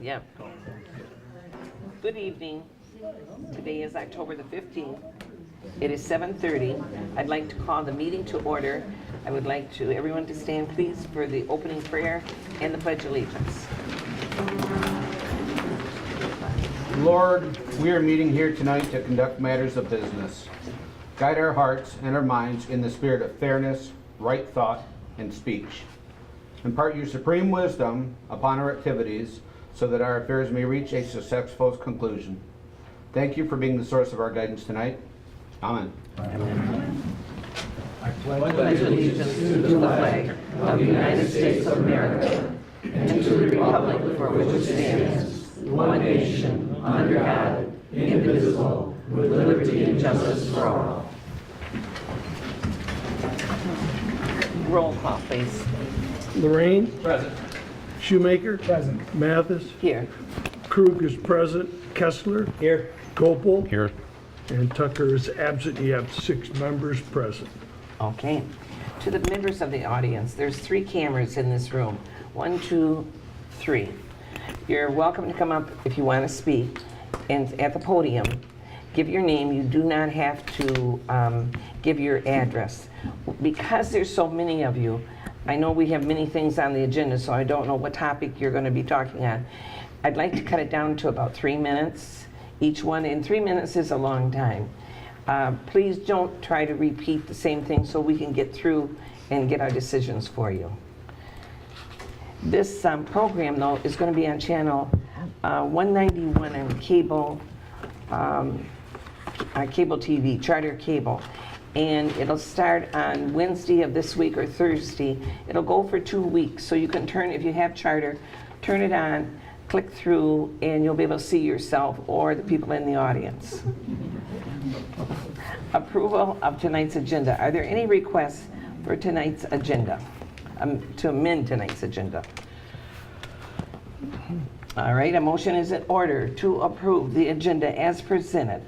Yeah. Good evening. Today is October the 15th. It is 7:30. I'd like to call the meeting to order. I would like to everyone to stand, please, for the opening prayer and the Pledge of Allegiance. Lord, we are meeting here tonight to conduct matters of business. Guide our hearts and our minds in the spirit of fairness, right thought, and speech. Impart your supreme wisdom upon our activities so that our affairs may reach a successful conclusion. Thank you for being the source of our guidance tonight. Amen. Amen. I pledge allegiance to the flag of the United States of America and to the republic for which it stands, one nation, under God, indivisible, with liberty and justice for all. Roll call, please. Lorraine? Present. Shoemaker? Present. Mathis? Here. Krug is present. Kessler? Here. Copel? Here. And Tucker is absent. You have 6 members present. Okay. To the members of the audience, there's 3 cameras in this room. 1, 2, 3. You're welcome to come up if you want to speak, and at the podium, give your name. You do not have to give your address. Because there's so many of you, I know we have many things on the agenda, so I don't know what topic you're going to be talking on. I'd like to cut it down to about 3 minutes each one, and 3 minutes is a long time. Please don't try to repeat the same thing so we can get through and get our decisions for you. This program, though, is going to be on channel 191 on cable, cable TV, Charter Cable. And it'll start on Wednesday of this week or Thursday. It'll go for 2 weeks. So you can turn, if you have Charter, turn it on, click through, and you'll be able to see yourself or the people in the audience. Approval of tonight's agenda. Are there any requests for tonight's agenda? To amend tonight's agenda? All right, a motion is in order to approve the agenda as presented.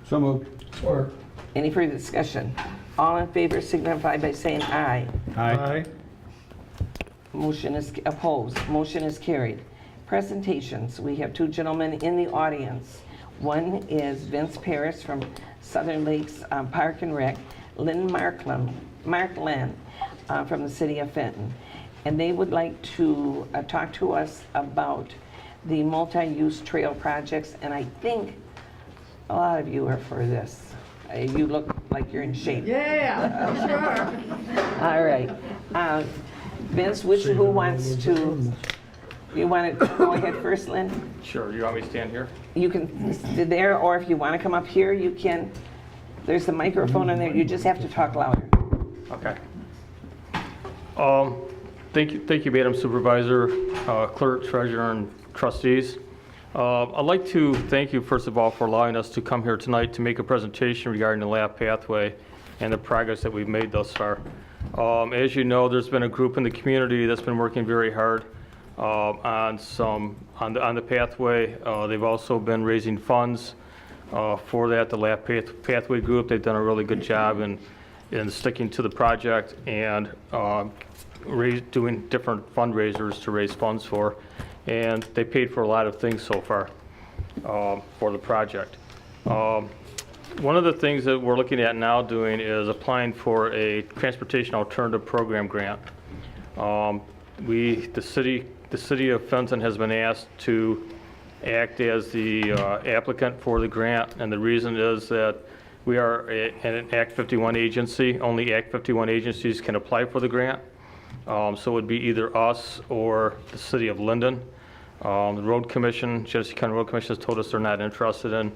So moved. Or. Any further discussion? All in favor signify by saying aye. Aye. Motion is opposed. Motion is carried. Presentations. We have 2 gentlemen in the audience. One is Vince Paris from Southern Lakes Park and Rec, Lynn Markland from the city of Fenton. And they would like to talk to us about the multi-use trail projects. And I think a lot of you are for this. You look like you're in shape. Yeah, sure. All right. Vince, who wants to, you want to go ahead first, Lynn? Sure. You want me to stand here? You can sit there, or if you want to come up here, you can. There's the microphone in there. You just have to talk louder. Okay. Thank you, Madam Supervisor, Clerk, Treasurer, and Trustees. I'd like to thank you, first of all, for allowing us to come here tonight to make a presentation regarding the lab pathway and the progress that we've made thus far. As you know, there's been a group in the community that's been working very hard on the pathway. They've also been raising funds for that. The lab pathway group, they've done a really good job in sticking to the project and doing different fundraisers to raise funds for. And they paid for a lot of things so far for the project. One of the things that we're looking at now doing is applying for a Transportation Alternative Program grant. The city of Fenton has been asked to act as the applicant for the grant, and the reason is that we are an Act 51 agency. Only Act 51 agencies can apply for the grant. So it would be either us or the city of Linden. The Road Commission, Genesee County Road Commission has told us they're not interested in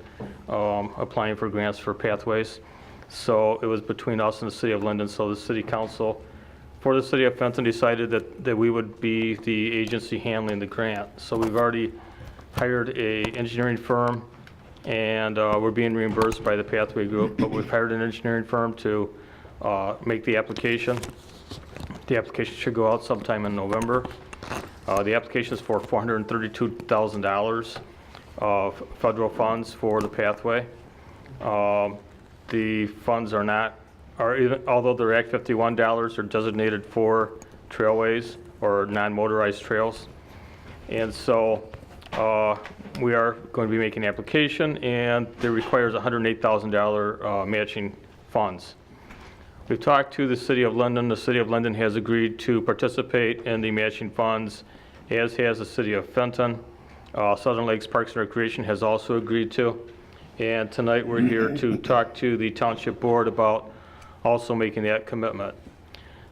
applying for grants for pathways. So it was between us and the city of Linden. So the city council for the city of Fenton decided that we would be the agency handling the grant. So we've already hired a engineering firm, and we're being reimbursed by the pathway group, but we've hired an engineering firm to make the application. The application should go out sometime in November. The application is for $432,000 of federal funds for the pathway. The funds are not, although they're Act 51 dollars, are designated for trailways or non-motorized trails. And so we are going to be making an application, and it requires $108,000 matching funds. We've talked to the City of Linden. The City of Linden has agreed to participate in the matching funds, as has the City of Fenton. Southern Lakes Parks and Recreation has also agreed to. And tonight we're here to talk to the Township Board about also making that commitment.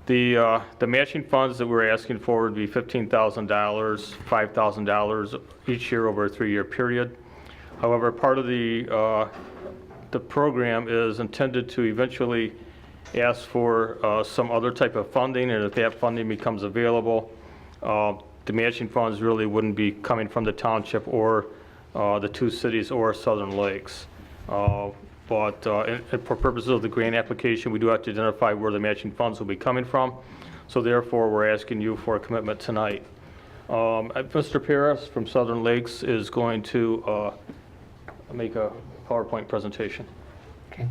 The matching funds that we're asking for would be $15,000, $5,000 each year over a 3-year period. However, part of the program is intended to eventually ask for some other type of funding, and if that funding becomes available, the matching funds really wouldn't be coming from the township or the two cities or Southern Lakes. But for purposes of the grant application, we do have to identify where the matching funds will be coming from. So therefore, we're asking you for a commitment tonight. Mr. Paris from Southern Lakes is going to make a PowerPoint presentation. Okay.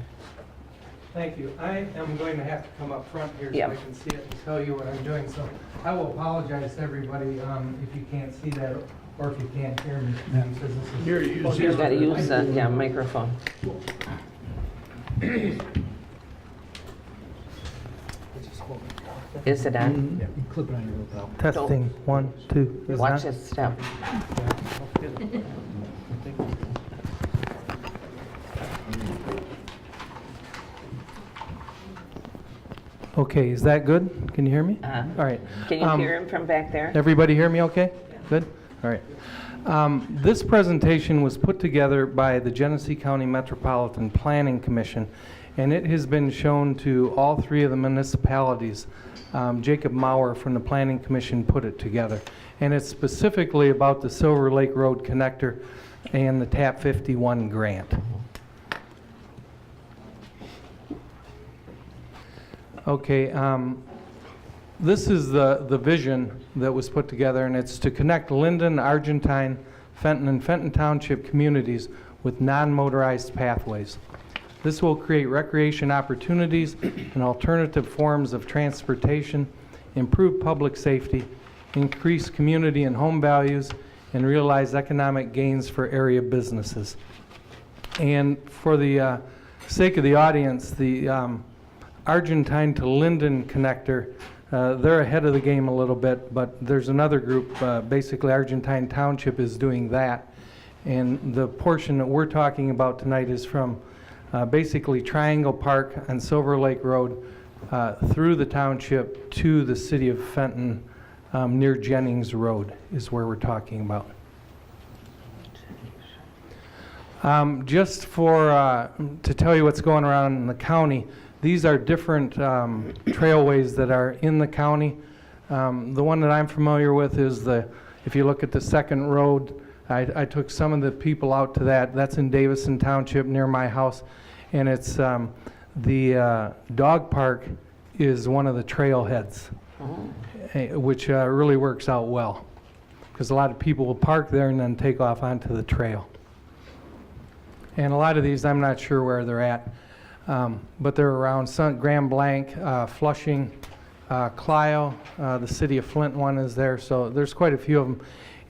Thank you. I am going to have to come up front here so Yep. I can see it and tell you what I'm doing. So I will apologize to everybody if you can't see that or if you can't hear me. Because this is- Here, use Well, You've got to use the microphone. Is it on? Clip it on your lapel. Testing, 1, 2. Is Watch that- this step. Okay, is that good? Can you hear me? Uh-huh. All right. Can you hear him from back there? Everybody hear me okay? Good? All right. This presentation was put together by the Genesee County Metropolitan Planning Commission, and it has been shown to all 3 of the municipalities. Jacob Maurer from the Planning Commission put it together. And it's specifically about the Silver Lake Road Connector and the TAP 51 grant. Okay, this is the vision that was put together, and it's to connect Linden, Argentine, Fenton, and Fenton Township communities with non-motorized pathways. This will create recreation opportunities and alternative forms of transportation, improve public safety, increase community and home values, and realize economic gains for area businesses. And for the sake of the audience, the Argentine to Linden connector, they're ahead of the game a little bit, but there's another group, basically Argentine Township is doing that. And the portion that we're talking about tonight is from basically Triangle Park and Silver Lake Road through the township to the city of Fenton near Jennings Road is where we're talking about. Just for to tell you what's going around in the county, these are different trailways that are in the county. The one that I'm familiar with is if you look at the second road, I took some of the people out to that. That's in Davison Township near my house. And it's the dog park is one of the trailheads, which really works out well. Because a lot of people will park there and then take off onto the trail. And a lot of these, I'm not sure where they're at. But they're around Grand Blanc, Flushing, Clio, the city of Flint one is there, so there's quite a few of them.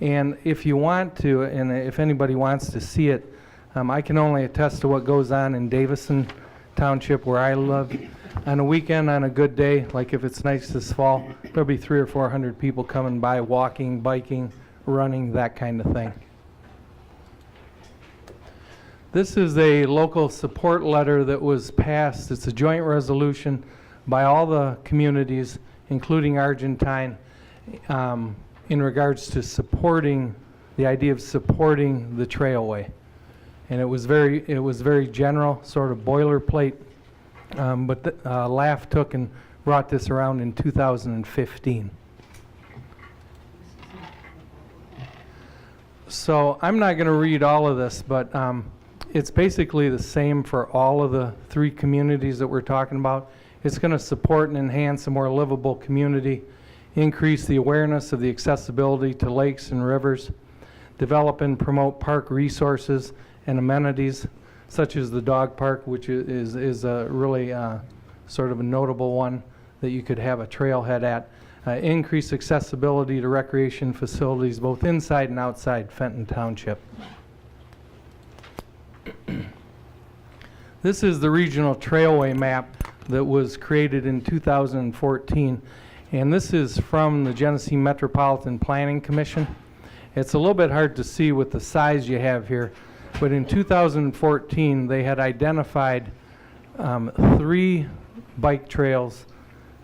And if you want to, and if anybody wants to see it, I can only attest to what goes on in Davison Township where I live. On a weekend, on a good day, like if it's nice this fall, there'll be 300 or 400 people coming by, walking, biking, running, that kind of thing. This is a local support letter that was passed. It's a joint resolution by all the communities, including Argentine, in regards to supporting the idea of supporting the trailway. And it was very general, sort of boilerplate, but LAF took and brought this around in 2015. So I'm not going to read all of this, but it's basically the same for all of the 3 communities that we're talking about. It's going to support and enhance a more livable community, increase the awareness of the accessibility to lakes and rivers, develop and promote park resources and amenities, such as the dog park, which is a really sort of a notable one that you could have a trailhead at. increase accessibility to recreation facilities both inside and outside Fenton Township. This is the regional trailway map that was created in 2014, and this is from the Genesee Metropolitan Planning Commission. It's a little bit hard to see with the size you have here, but in 2014 they had identified 3 bike trails,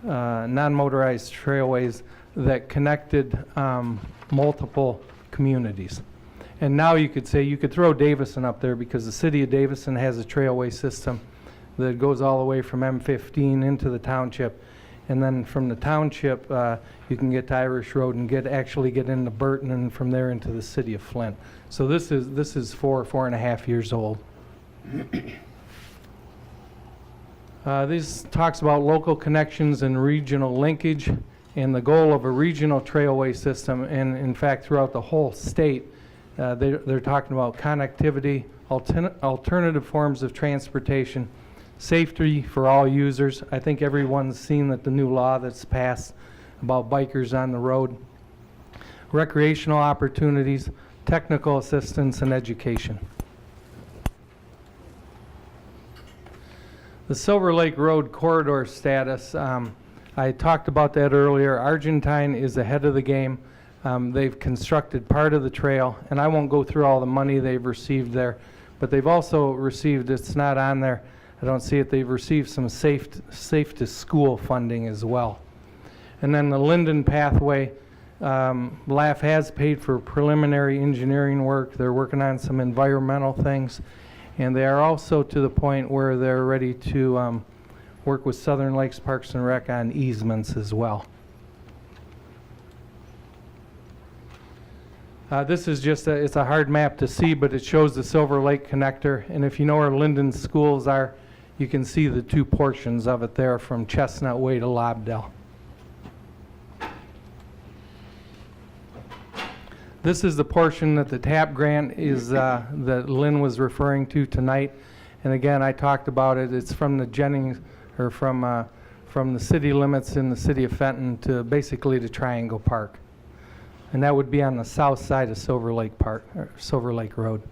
non-motorized trailways that connected multiple communities. And now you could say, you could throw Davison up there because the city of Davison has a trailway system that goes all the way from M15 into the township. And then from the township, you can get to Irish Road and actually get into Burton, and from there into the city of Flint. So this is 4.5 years old. This talks about local connections and regional linkage and the goal of a regional trailway system. And in fact, throughout the whole state, they're talking about connectivity, alternative forms of transportation, safety for all users. I think everyone's seen that the new law that's passed about bikers on the road, recreational opportunities, technical assistance, and education. The Silver Lake Road corridor status, I talked about that earlier. Argentine is ahead of the game. They've constructed part of the trail, and I won't go through all the money they've received there, but they've also received, it's not on there, I don't see it, they've received some safe to school funding as well. And then the Linden pathway, LAF has paid for preliminary engineering work. They're working on some environmental things, and they are also to the point where they're ready to work with Southern Lakes Parks and Rec on easements as well. This is just it's a hard map to see, but it shows the Silver Lake connector, and if you know where Linden schools are, you can see the 2 portions of it there from Chestnut Way to Lobdell. This is the portion that the TAP grant is that Lynn was referring to tonight, and again I talked about it. It's from the Jennings, or from the city limits in the city of Fenton to basically to Triangle Park. And that would be on the south side of Silver Lake Park, or Silver Lake Road.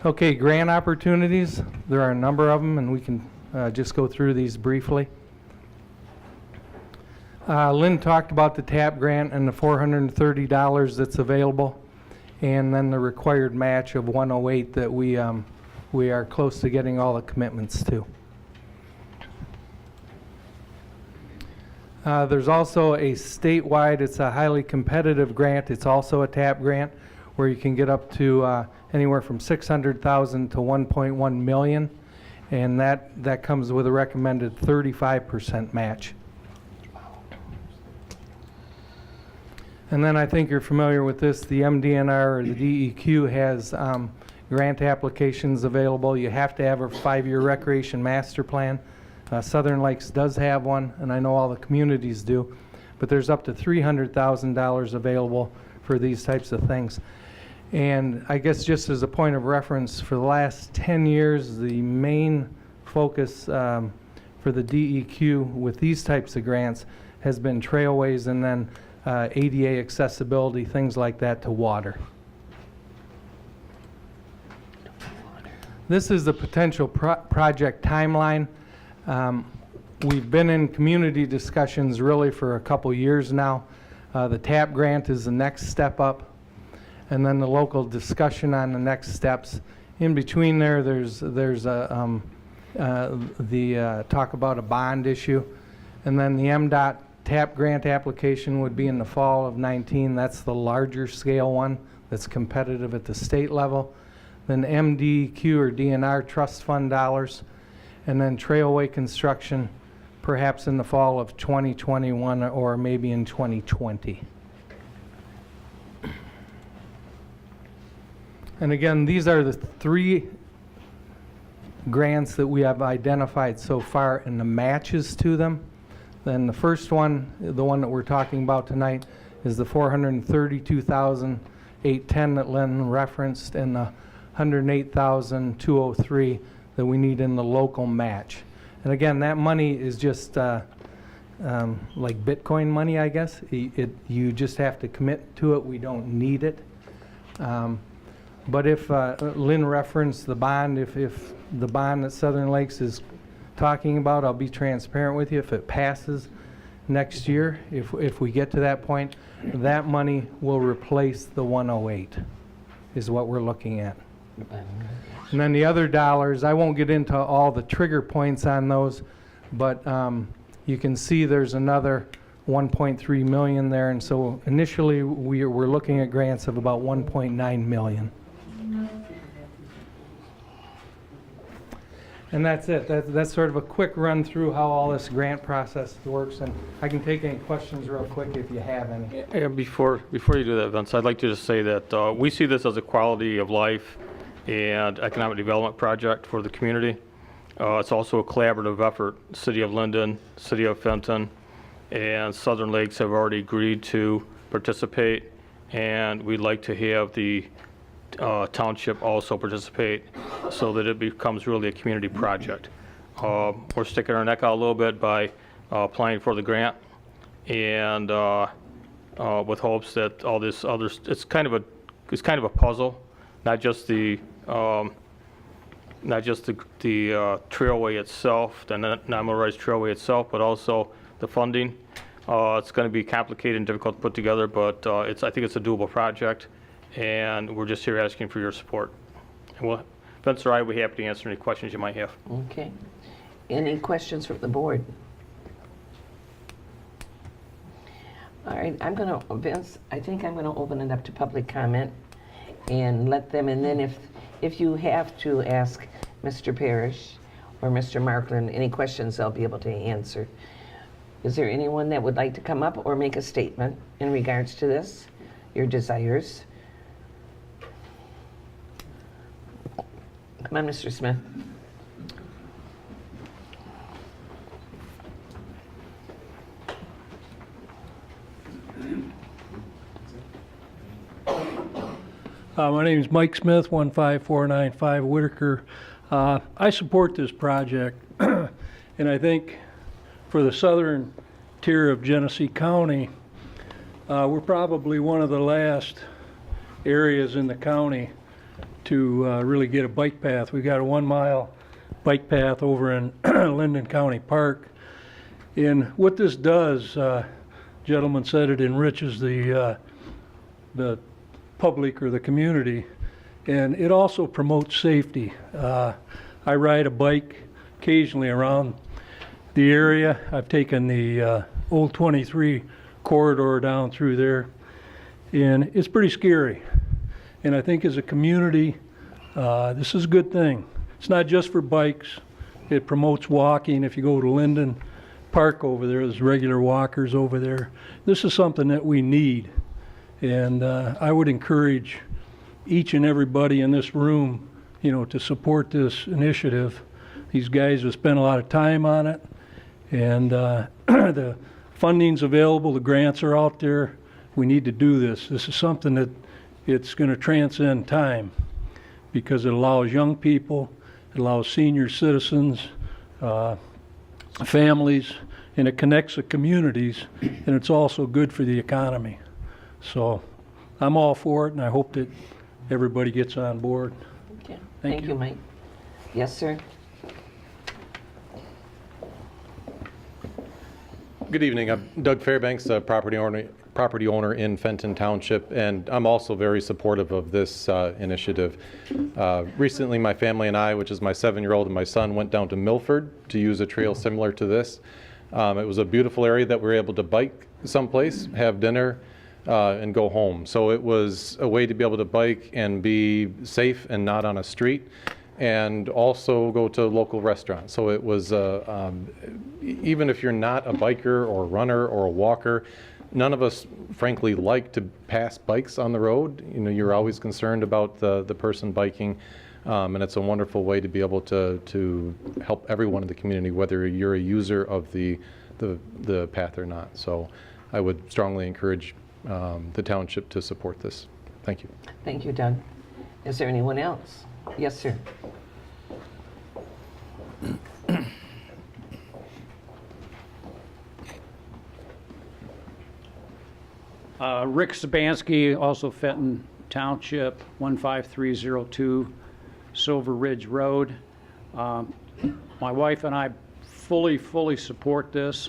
Okay, grant opportunities. There are a number of them, and we can just go through these briefly. Lynn talked about the TAP grant and the $430 that's available, and then the required match of $108 that we are close to getting all the commitments to. There's also a statewide, it's a highly competitive grant. It's also a TAP grant where you can get up to anywhere from $600,000 to $1.1 million, and that comes with a recommended 35% match. And then I think you're familiar with this, the MDNR or the DEQ has grant applications available. You have to have a 5-year recreation master plan. Southern Lakes does have one, and I know all the communities do, but there's up to $300,000 available for these types of things. And I guess just as a point of reference, for the last 10 years, the main focus for the DEQ with these types of grants has been trailways and then ADA accessibility, things like that, to water. This is the potential project timeline. We've been in community discussions really for a couple years now. The TAP grant is the next step up, and then the local discussion on the next steps. In between there's a talk about a bond issue, and then the MDOT TAP grant application would be in the fall of 19. That's the larger scale one that's competitive at the state level. Then MDQ or DNR trust fund dollars, and then trailway construction perhaps in the fall of 2021 or maybe in 2020. And again, these are the 3 grants that we have identified so far and the matches to them. Then the first one, the one that we're talking about tonight, is the $432,810 that Lynn referenced, and the $108,203 that we need in the local match. And again, that money is just like Bitcoin money, I guess. You just have to commit to it. We don't need it. But if Lynn referenced the bond, if the bond that Southern Lakes is talking about, I'll be transparent with you. If it passes next year, if we get to that point, that money will replace the 108 is what we're looking at. And then the other dollars, I won't get into all the trigger points on those, but you can see there's another 1.3 million there, and so initially we're looking at grants of about 1.9 million. And that's it. That's sort of a quick run through how all this grant process works, and I can take any questions real quick if you have any. Yeah, before you do that, Vince, I'd like to just say that we see this as a quality of life and economic development project for the community. It's also a collaborative effort. City of Linden, City of Fenton, and Southern Lakes have already agreed to participate, and we'd like to have the Township also participate so that it becomes really a community project. We're sticking our neck out a little bit by applying for the grant, and with hopes that all this other, it's kind of a puzzle, not just the trailway itself, the non-motorized trailway itself, but also the funding. It's going to be complicated and difficult to put together, but I think it's a doable project, and we're just here asking for your support. And Vince or I will be happy to answer any questions you might have. Okay. Any questions from the board? All right, Vince, I think I'm gonna open it up to public comment and let them, and then if you have to ask Mr. Parrish or Mr. Markland any questions, they'll be able to answer. Is there anyone that would like to come up or make a statement in regards to this, your desires? Come on, Mr. Smith. My name is Mike Smith, 15495 Whitaker. I support this project, and I think for the southern tier of Genesee County, we're probably one of the last areas in the county to really get a bike path. We've got a 1 mile bike path over in Linden County Park. And what this does, gentleman said, it enriches the public or the community, and it also promotes safety. I ride a bike occasionally around the area. I've taken the old 23 corridor down through there, and it's pretty scary. And I think as a community, this is a good thing. It's not just for bikes. It promotes walking. If you go to Linden Park over there's regular walkers over there. This is something that we need. And I would encourage each and everybody in this room, to support this initiative. These guys have spent a lot of time on it, and the funding's available, the grants are out there. We need to do this. This is something that it's going to transcend time, because it allows young people, it allows senior citizens, families, and it connects the communities, and it's also good for the economy. So I'm all for it, and I hope that everybody gets on board. Okay. Thank Thank you. you, Mike. Yes, sir. Good evening. I'm Doug Fairbanks, a property owner in Fenton Township, and I'm also very supportive of this initiative. Recently, my family and I, which is my 7-year-old and my son, went down to Milford to use a trail similar to this. It was a beautiful area that we were able to bike someplace, have dinner, and go home. So it was a way to be able to bike and be safe and not on a street, and also go to local restaurants. So it was, even if you're not a biker or a runner or a walker, none of us frankly like to pass bikes on the road. You're always concerned about the person biking, and it's a wonderful way to be able to help everyone in the community, whether you're a user of the path or not. So I would strongly encourage the township to support this. Thank you. Thank you, Doug. Is there anyone else? Yes, sir. Rick Sabansky, also Fenton Township, 15302 Silver Ridge Road. My wife and I fully support this.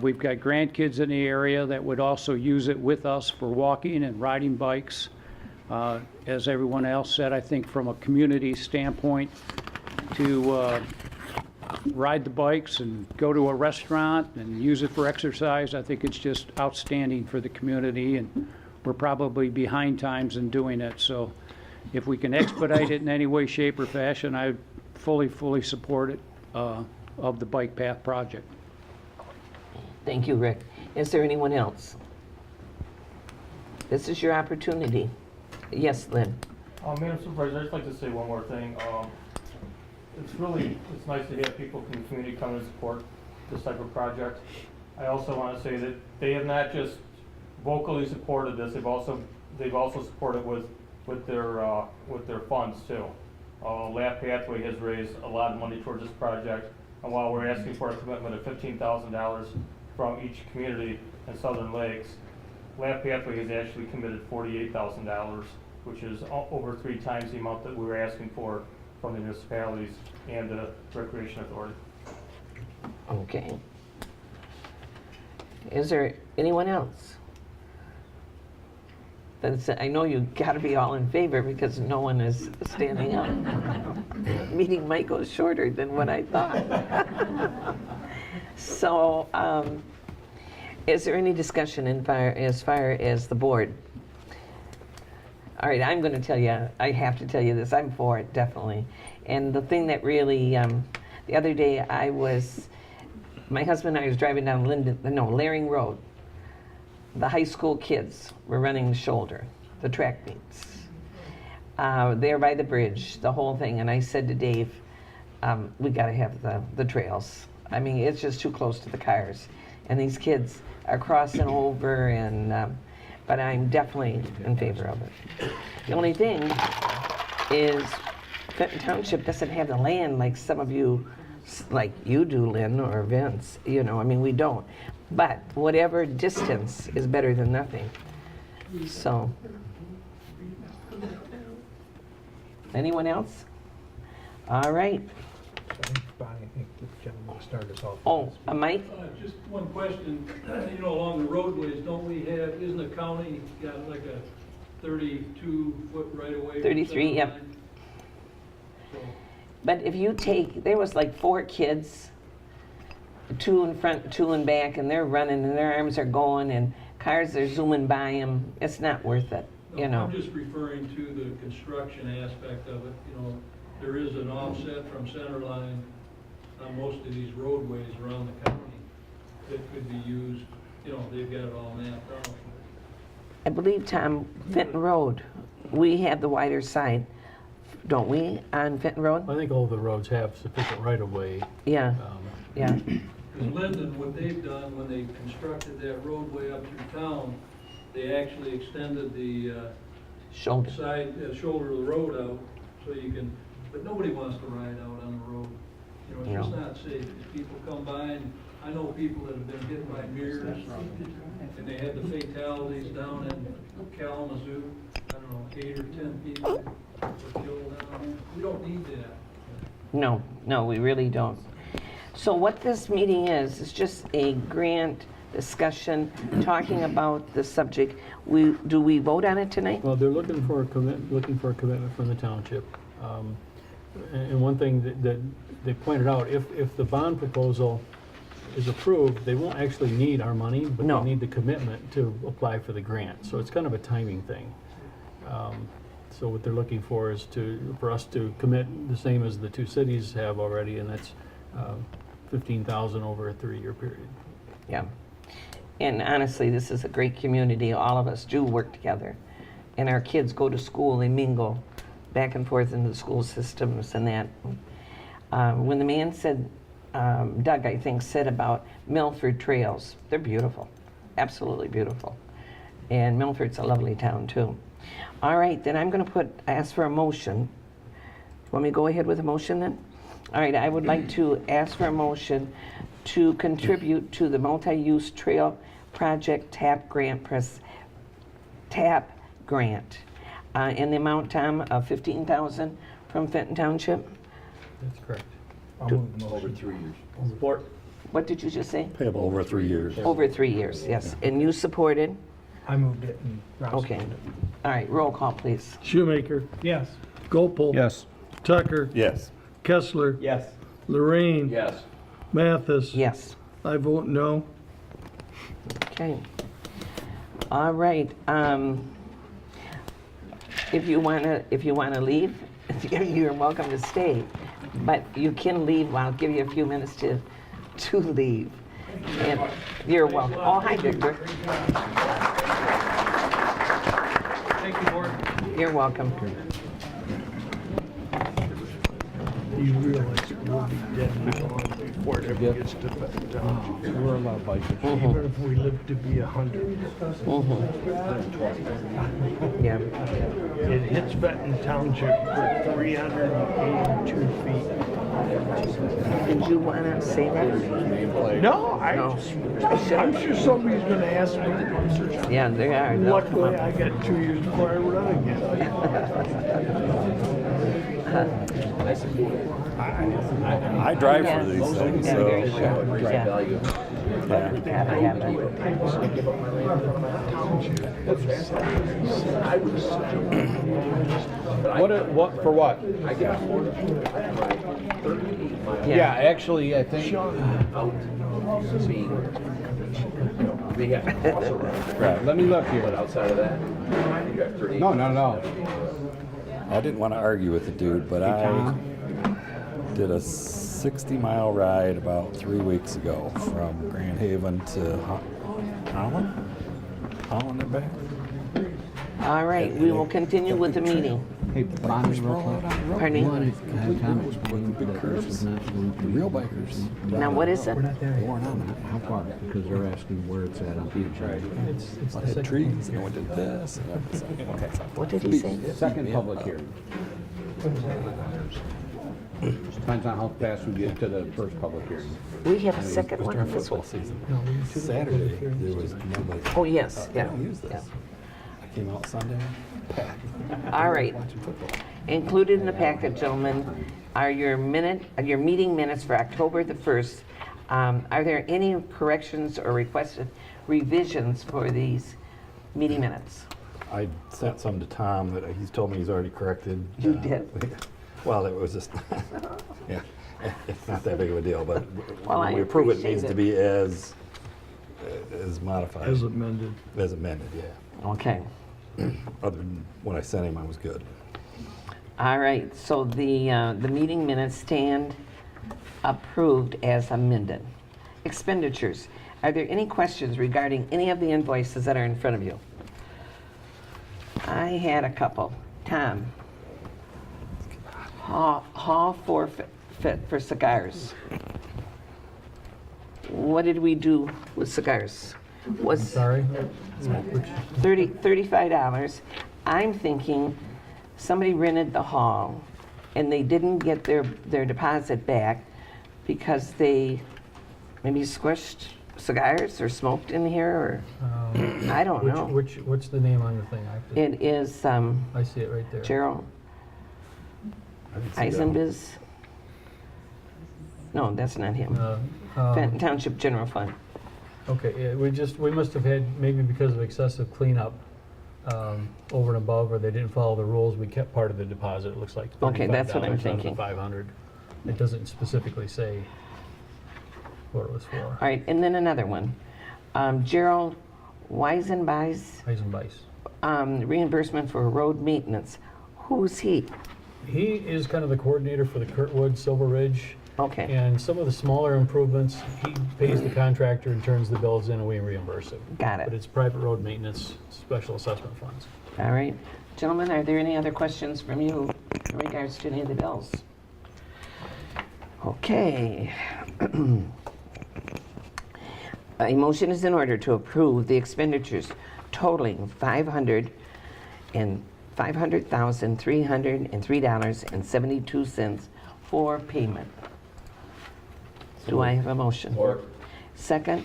We've got grandkids in the area that would also use it with us for walking and riding bikes. As everyone else said, I think from a community standpoint, to ride the bikes and go to a restaurant and use it for exercise, I think it's just outstanding for the community, and we're probably behind times in doing it. So if we can expedite it in any way, shape, or fashion, I fully support it of the bike path project. Thank you, Rick. Is there anyone else? This is your opportunity. Yes, Lynn. Madam Supervisor, I'd just like to say one more thing. It's nice to have people from the community come and support this type of project. I also want to say that they have not just vocally supported this, they've also supported with their funds too. Lab Pathway has raised a lot of money towards this project, and while we're asking for a commitment of $15,000 from each community in Southern Lakes, Lab Pathway has actually committed $48,000, which is over 3 times the amount that we were asking for from the municipalities and the Recreation Authority. Okay. Is there anyone else? I know you got to be all in favor because no one is standing up. Meeting might go shorter than what I thought. So, is there any discussion as far as the board? All right, I'm going to tell you, I have to tell you this, I'm for it, definitely. And the thing that really, the other day my husband and I was driving down Laring Road. The high school kids were running the shoulder, the track meets. There by the bridge, the whole thing. And I said to Dave, we got to have the trails. I mean, it's just too close to the cars. And these kids are crossing over, and but I'm definitely in favor of it. The only thing is Fenton Township doesn't have the land like some of you, like you do, Lynn or Vince. You know, I mean, we don't. But whatever distance is better than nothing. So, anyone else? All right. I think the gentleman will start us off. Oh, Mike? Just one question. You know, along the roadways, isn't the county got like a 32-foot right of way? 33, yep. So, But if you there was like 4 kids, 2 in front, 2 in back, and they're running and their arms are going and cars are zooming by them. It's not worth it, you know. I'm just referring to the construction aspect of it. You know, there is an offset from center line on most of these roadways around the county that could be used. You know, they've got it all mapped out. I believe, Tom, Fenton Road, we have the wider side, don't we, on Fenton Road? I think all the roads have sufficient right-of-way. Yeah, yeah. Because Linden, what they've done when they constructed that roadway up through town, they actually extended the Shoulder. shoulder of the road out so you can, but nobody wants to ride out on the road. You know, it's just not safe. People come by, and I know people that have been hit by mirrors, and they had the fatalities down in Kalamazoo. I don't know, 8 or 10 people were killed down there. We don't need that. No, we really don't. So what this meeting is just a grant discussion, talking about the subject. Do we vote on it tonight? Well, they're looking for a commitment from the township. And one thing that they pointed out, if the bond proposal is approved, they won't actually need our money, but No. they need the commitment to apply for the grant. So it's kind of a timing thing. So what they're looking for is for us to commit the same as the 2 cities have already, and that's $15,000 over a 3-year period. Yeah. And honestly, this is a great community. All of us do work together. And our kids go to school, they mingle back and forth in the school systems and that. When the man said, Doug, I think, said about Milford trails, they're beautiful. Absolutely beautiful. And Milford's a lovely town, too. All right, then I'm going to ask for a motion. Want me to go ahead with a motion then? All right, I would like to ask for a motion to contribute to the multi-use trail project TAP grant tap grant in the amount, Tom, of $15,000 from Fenton Township. That's correct. Over 3 years. Support. What did you just say? Payable over 3 years. Over 3 years, yes. And you supported? I moved it and Ross Okay. seconded it. All right, roll call, please. Shoemaker, Yes. Gopel. Yes. Tucker, Yes. Kessler, Yes. Lorraine, Yes. Mathis. Yes. I vote no. Okay. All right. If you wanna leave, you're welcome to stay, but you can leave. I'll give you a few minutes to leave. And you're welcome. Oh, hi, Victor. Thank you, Board. You're welcome. You realize we'll be dead long before it ever gets to Fenton Township. We're allowed bikers. Even if we live to be 100. Yeah. It hits Fenton Township for 382 feet. Did you wanna say that? No, No. I'm sure somebody's gonna ask me. Yeah, they are. They'll come Luckily, up. I got 2 years before I run again. I drive Yeah. for these things, Yeah, so. very sure. Yeah. Yeah. Yeah, yeah. What, for what? Yeah, actually, I think. Right, let me look here. Outside of that, you got 30. No. I didn't want to argue with the dude, but I did a 60-mile ride about 3 weeks ago from Grand Haven to Holland and back. All right, we will continue with the meeting. Hey, Bonnie, real quick. Pardon me? With the big curves, the real bikers. Now, what is it? They weren't on that. How far? Because they're asking where it's at on beach. Right. It's I the had second. trees and I went to this. And I was like, okay, so What did he say? Second public hearing. Depends on how fast we get to the first public hearing. We have a second one. during football season. Saturday, there was nobody. Oh, yes, I yeah. don't use this. I came out Sunday, packed. All right. Watching football. Included in the packet, gentlemen, are your meeting minutes for October the 1st. Are there any corrections or requested revisions for these meeting minutes? I sent some to Tom that he's told me he's already corrected. You did? Well, it was just, yeah, it's not that big of a deal, but Well, I when we approve it, it appreciate needs to it. be as modified. As amended. As amended, yeah. Okay. Other than when I sent him, I was good. All right, so the meeting minutes stand approved as amended. Expenditures. Are there any questions regarding any of the invoices that are in front of you? I had a couple. Tom. Hall forfeit for cigars. What did we do with cigars? Was Sorry. $35. I'm thinking somebody rented the hall and they didn't get their deposit back because they maybe squished cigars or smoked in here, or I don't know. What's the name on the thing? It is I see it right there. Gerald I didn't see that one. Eisenbiz. No, that's not him. Fenton Township General Fund. Okay, yeah, we must have had, maybe because of excessive cleanup over and above, or they didn't follow the rules, we kept part of the deposit. It looks like Okay, that's what I'm $35 out of the thinking. 500. It doesn't specifically say what it was for. All right, and then another one. Gerald Weisenbeis, reimbursement for road maintenance. Who's he? He is kind of the coordinator for the Kurtwood, Silver Ridge, Okay, and some of the smaller improvements, he pays the contractor and turns the bills in and we reimburse it. got But it. it's private road maintenance, special assessment funds. All right. Gentlemen, are there any other questions from you in regards to any of the bills? Okay. A motion is in order to approve the expenditures totaling $500,303.72 for payment. Do I have a motion? Second?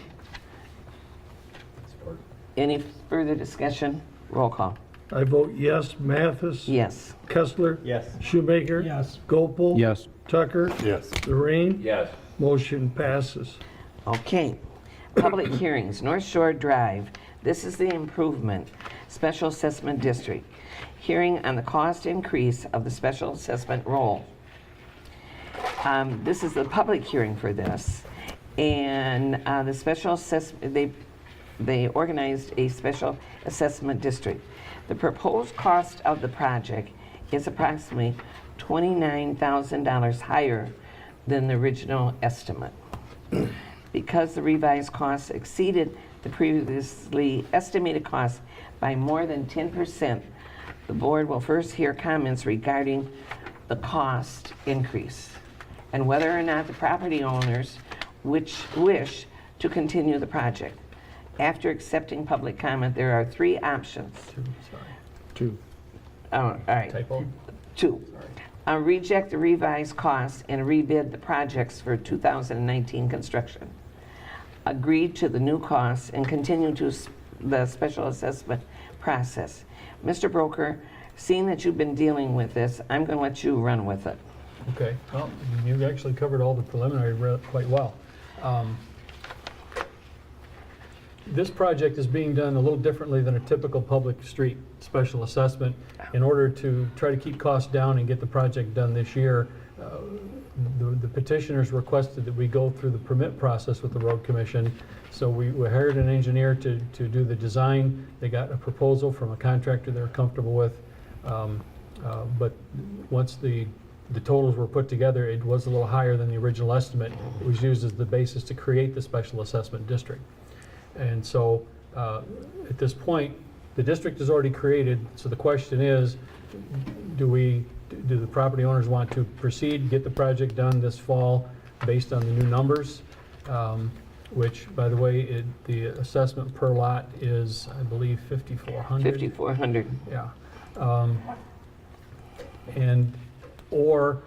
Any further discussion? Roll call. I vote yes. Mathis? Yes. Kessler? Yes. Shoemaker? Yes. Gopel? Yes. Tucker? Yes. Lorraine? Yes. Motion passes. Okay. Public hearings, North Shore Drive. This is the improvement, Special Assessment District. Hearing on the cost increase of the special assessment roll. This is the public hearing for this. And the special assessment, they organized a special assessment district. The proposed cost of the project is approximately $29,000 higher than the original estimate. Because the revised costs exceeded the previously estimated cost by more than 10%, the board will first hear comments regarding the cost increase and whether or not the property owners which wish to continue the project. After accepting public comment, there are three options. Two. Oh, all right. Typo? Two. Reject the revised costs and rebid the projects for 2019 construction. Agree to the new costs and continue to the special assessment process. Mr. Broker, seeing that you've been dealing with this, I'm going to let you run with it. Okay, well, you've actually covered all the preliminary quite well. This project is being done a little differently than a typical public street special assessment. In order to try to keep costs down and get the project done this year, the petitioners requested that we go through the permit process with the road commission. So we hired an engineer to do the design. They got a proposal from a contractor they're comfortable with. But once the totals were put together, it was a little higher than the original estimate. It was used as the basis to create the special assessment district. And so at this point, the district is already created. So the question is, do the property owners want to proceed, get the project done this fall based on the new numbers? Which, by the way, the assessment per lot is, I believe, $5,400. $5,400. Yeah. Or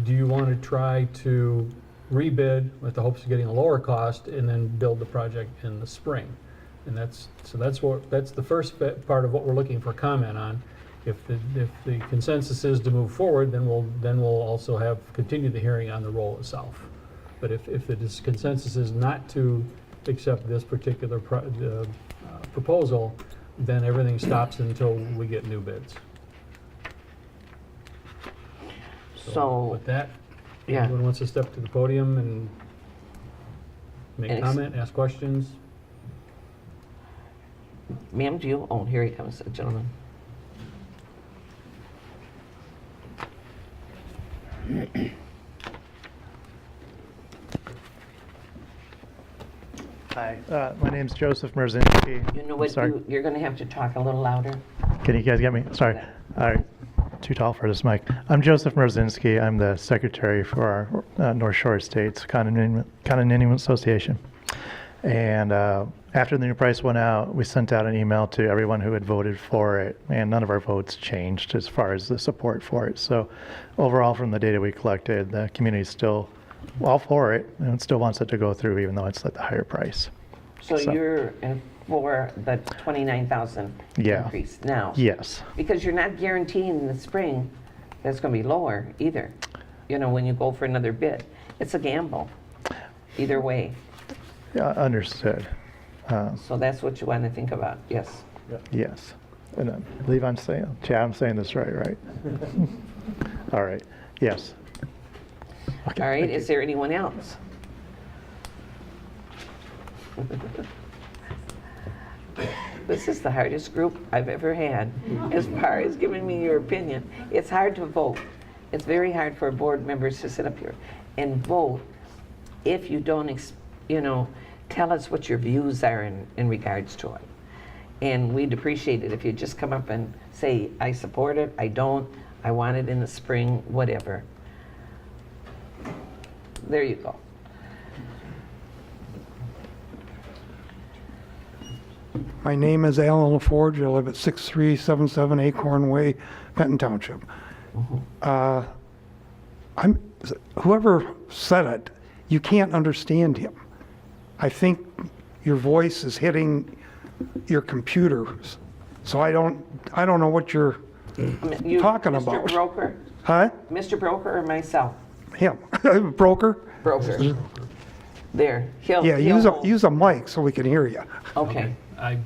do you want to try to rebid with the hopes of getting a lower cost and then build the project in the spring? And that's the first part of what we're looking for comment on. If the consensus is to move forward, then we'll also continue the hearing on the roll itself. But if the consensus is not to accept this particular proposal, then everything stops until we get new bids. So, with that, yeah. anyone wants to step to the podium and make And comment, ask questions? Ma'am, do you? Oh, here he comes, the gentleman. Hi, my name's Joseph Merzinski. You know what? You're going to have to talk a little louder. Can you guys get me? Sorry. All right. Too tall for this mic. I'm Joseph Merzinski. I'm the secretary for our North Shore Estates Condominium Association. And after the new price went out, we sent out an email to everyone who had voted for it, and none of our votes changed as far as the support for it. So overall, from the data we collected, the community is still all for it, and it still wants it to go through, even though it's at the higher price. So you're for the 29,000 Yeah. increase now? Yes. Because you're not guaranteeing in the spring that it's going to be lower either. You know, when you go for another bid, it's a gamble either way. Yeah, understood. So that's what you want to think about. Yes. Yes. And I believe I'm saying this right? All right. Yes. Okay, All right. thank Is there anyone else? This is the hardest group I've ever had as far as giving me your opinion. It's hard to vote. It's very hard for board members to sit up here and vote if you don't, tell us what your views are in regards to it. And we'd appreciate it if you just come up and say, I support it, I don't, I want it in the spring, whatever. There you go. My name is Alan LaForge. I live at 6377 Acorn Way, Fenton Township. Whoever said it, you can't understand him. I think your voice is hitting your computers So I don't know what you're talking about. Mr. Broker? Huh? Mr. Broker or myself? Him. Broker? Broker. There. He'll Use a mic so we can hear you. Okay.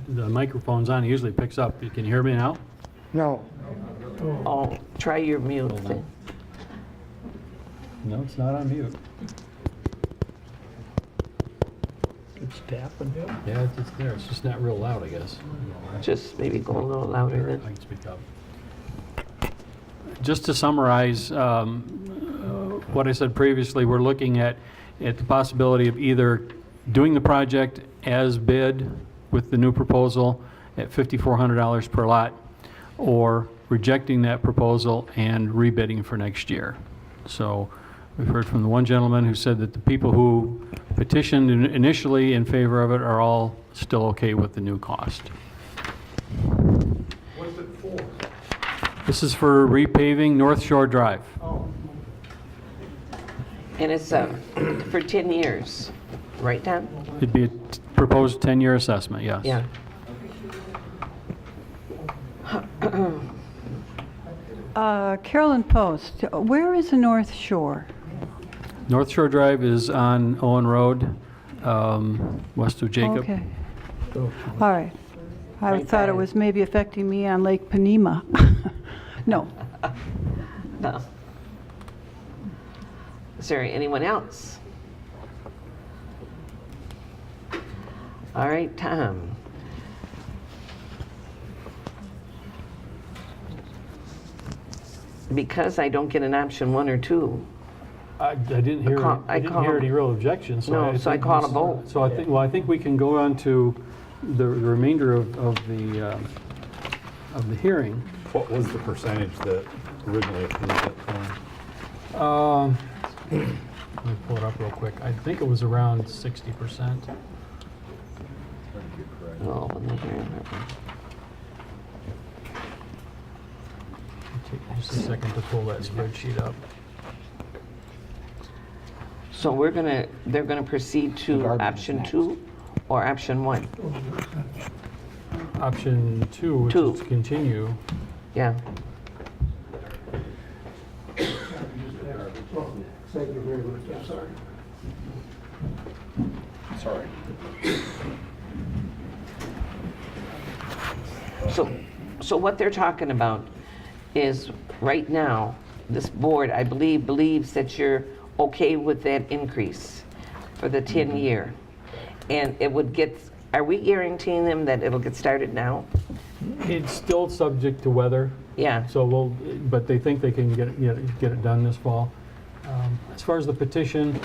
The microphone's on, it usually picks up. You can hear me now? No. Oh, try your mute thing. No, it's not on mute. It's tapping. Yeah, it's there. It's just not real loud, I guess. Just maybe go a little louder I then. can speak up. Just to summarize what I said previously, we're looking at the possibility of either doing the project as bid with the new proposal at $5,400 per lot, or rejecting that proposal and rebidding for next year. So we've heard from the one gentleman who said that the people who petitioned initially in favor of it are all still okay with the new cost. What's it for? This is for repaving North Shore Drive. And it's for 10 years, right, Tom? It'd be a proposed 10-year assessment, yes. Yeah. Carolyn Post, where is the North Shore? North Shore Drive is on Owen Road, west of Jacob. Okay. All right. I Right thought it there. was maybe affecting me on Lake Panema. No. No. Is there anyone else? All right, Tom. Because I don't get an option 1 or 2, I didn't hear, I call- any real objections. No, so I think call this- a vote. So I think we can go on to the remainder of the hearing. What was the percentage that originally approved it? Let me pull it up real quick. I think it was around 60%. oh, when the hearing Take just a second to pull that spreadsheet up. So they're gonna proceed to option 2 or option 1? Option 2, which Two. is to continue. Yeah. Thank you very much. I'm sorry. Sorry. So what they're talking about is, right now, this board, I believe, believes that you're okay with that increase for the 10-year. And it would get, are we guaranteeing them that it'll get started now? It's still subject to weather. Yeah. So but they think they can get it done this fall. As far as the petition,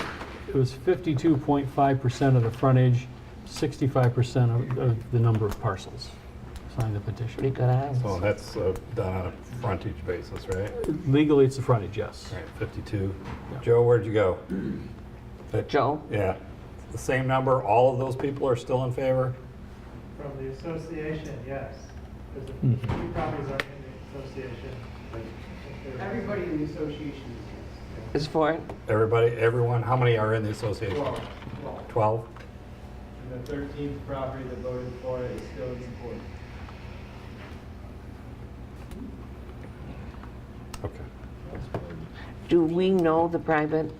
it was 52.5% of the frontage, 65% of the number of parcels signed the petition. Pretty good odds. So that's done on a frontage basis, right? Legally, it's the frontage, yes. Right, 52. Joe, where'd you go? Joe? Yeah. The same number, all of those people are still in favor? From the association, yes. Because the few properties are in the association. Everybody in the association Is for it? Everybody, everyone, how many are in the association? 12. 12? And the 13th property that voted for it is still in support. Okay. Do we know the private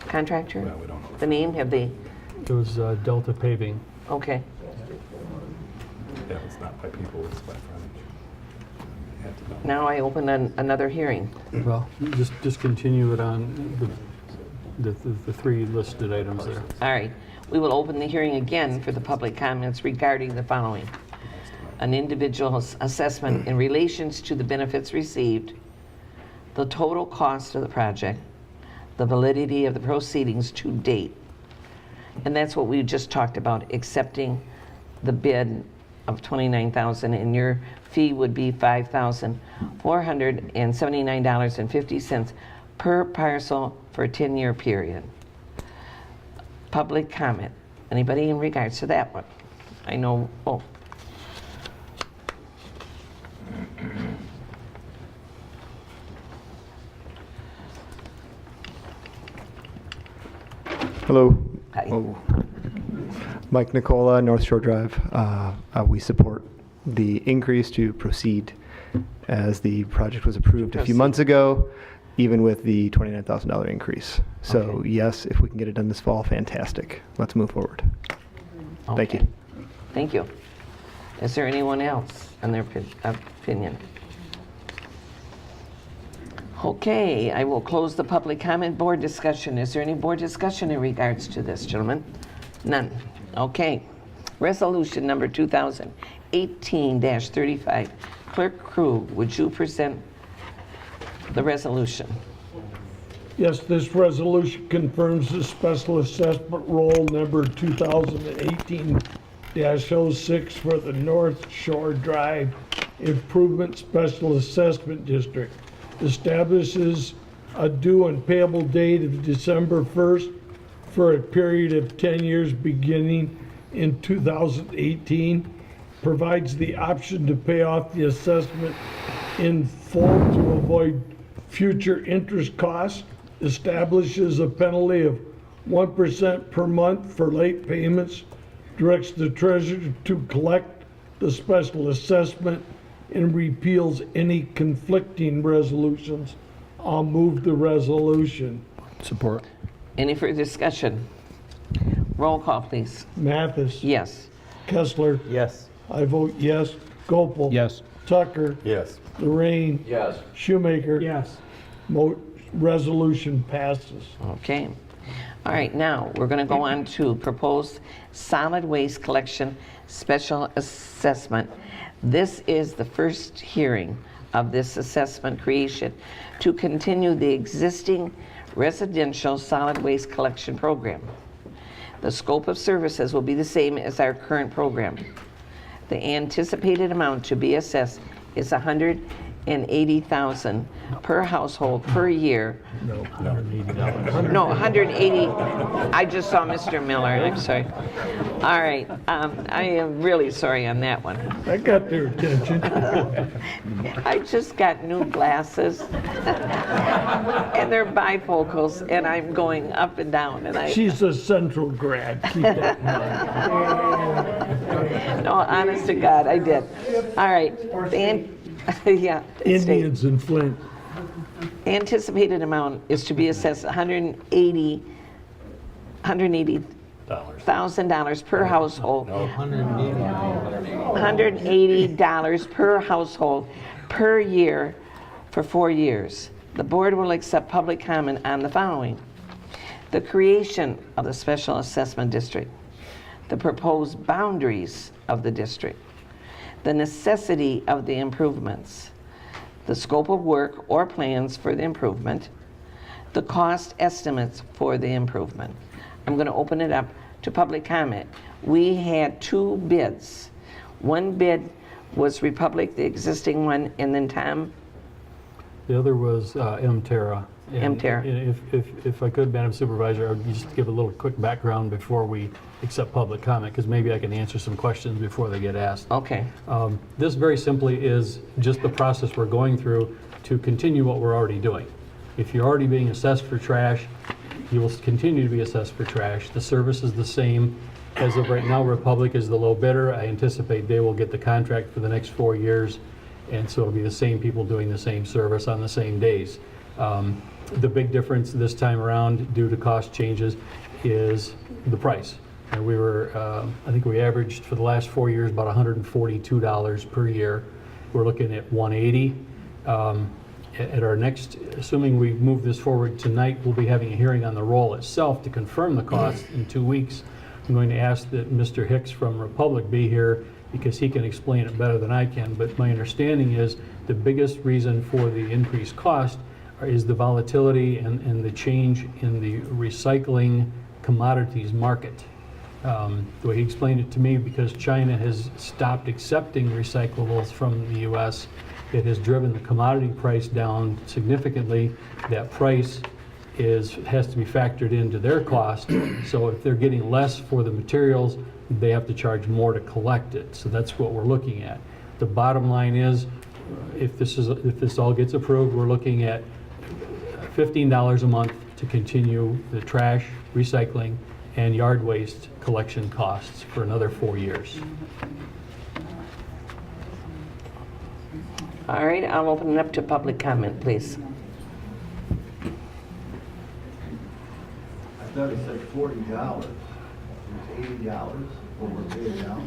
contractor? Well, we don't know. The name, have they? It was Delta Paving. Okay. Yeah, it's not by people, it's by frontage. You have to know. Now I open another hearing. Well, just continue it on the three listed items there. All right. We will open the hearing again for the public comments regarding the following. An individual's assessment in relations to the benefits received, the total cost of the project, the validity of the proceedings to date. And that's what we just talked about, accepting the bid of $29,000, and your fee would be $5,479.50 per parcel for a 10-year period. Public comment. Anybody in regards to that one? I know, oh. Hello. Hi. Oh. Mike Nicola, North Shore Drive. We support the increase to proceed as the project was approved a few months ago, even with the $29,000 increase. So Okay. yes, if we can get it done this fall, fantastic. Let's move forward. Thank you. Thank you. Is there anyone else on their opinion? Okay, I will close the public comment board discussion. Is there any board discussion in regards to this, gentlemen? None. Okay. Resolution number 2018-35. Clerk Krug, would you present the resolution? Yes, this resolution confirms the special assessment roll number 2018-06 for the North Shore Drive Improvement Special Assessment District. Establishes a due and payable date of December 1st for a period of 10 years beginning in 2018. Provides the option to pay off the assessment in full to avoid future interest costs. Establishes a penalty of 1% per month for late payments. Directs the treasurer to collect the special assessment and repeals any conflicting resolutions. I'll move the resolution. Support. Any further discussion? Roll call, please. Mathis. Yes. Kessler. Yes. I vote yes. Gopel. Yes. Tucker. Yes. Lorraine. Yes. Shoemaker. Yes. Resolution passes. Okay. All right, now we're going to go on to proposed solid waste collection special assessment. This is the first hearing of this assessment creation to continue the existing residential solid waste collection program. The scope of services will be the same as our current program. The anticipated amount to be assessed is $180,000 per household per year. No. No, 180. I just saw Mr. Miller. I'm sorry. All right. I am really sorry on that one. I got their attention. I just got new glasses, and they're bifocals, and I'm going up and down. And She's a Central grad. Keep that in mind. no, honest to God, I did. All right. Yeah. Indians in Flint. Anticipated amount is to be assessed $180,000 per household. $180 per household per year for 4 years. The board will accept public comment on the following: the creation of the special assessment district, the proposed boundaries of the district, the necessity of the improvements, the scope of work or plans for the improvement, the cost estimates for the improvement. I'm going to open it up to public comment. We had 2 bids. One bid was Republic, the existing one, and then Tom. The other was M-Terra. And M-Terra. If I could, Madam Supervisor, I would just give a little quick background before we accept public comment, because maybe I can answer some questions before they get asked. Okay. This very simply is just the process we're going through to continue what we're already doing. If you're already being assessed for trash, you will continue to be assessed for trash. The service is the same. As of right now, Republic is the low bidder. I anticipate they will get the contract for the next 4 years, and so it'll be the same people doing the same service on the same days. The big difference this time around, due to cost changes, is the price. And we were, I think we averaged for the last 4 years about $142 per year. We're looking at $180. At our next, assuming we move this forward tonight, we'll be having a hearing on the roll itself to confirm the cost in 2 weeks. I'm going to ask that Mr. Hicks from Republic be here because he can explain it better than I can. But my understanding is the biggest reason for the increased cost is the volatility and the change in the recycling commodities market. The way he explained it to me, because China has stopped accepting recyclables from the U.S., it has driven the commodity price down significantly. That price has to be factored into their cost. So if they're getting less for the materials, they have to charge more to collect it. So that's what we're looking at. The bottom line is, if this all gets approved, we're looking at $15 a month to continue the trash, recycling, and yard waste collection costs for another 4 years. All right, I'll open it up to public comment, please. I thought he said $40. It's $80 over bid now.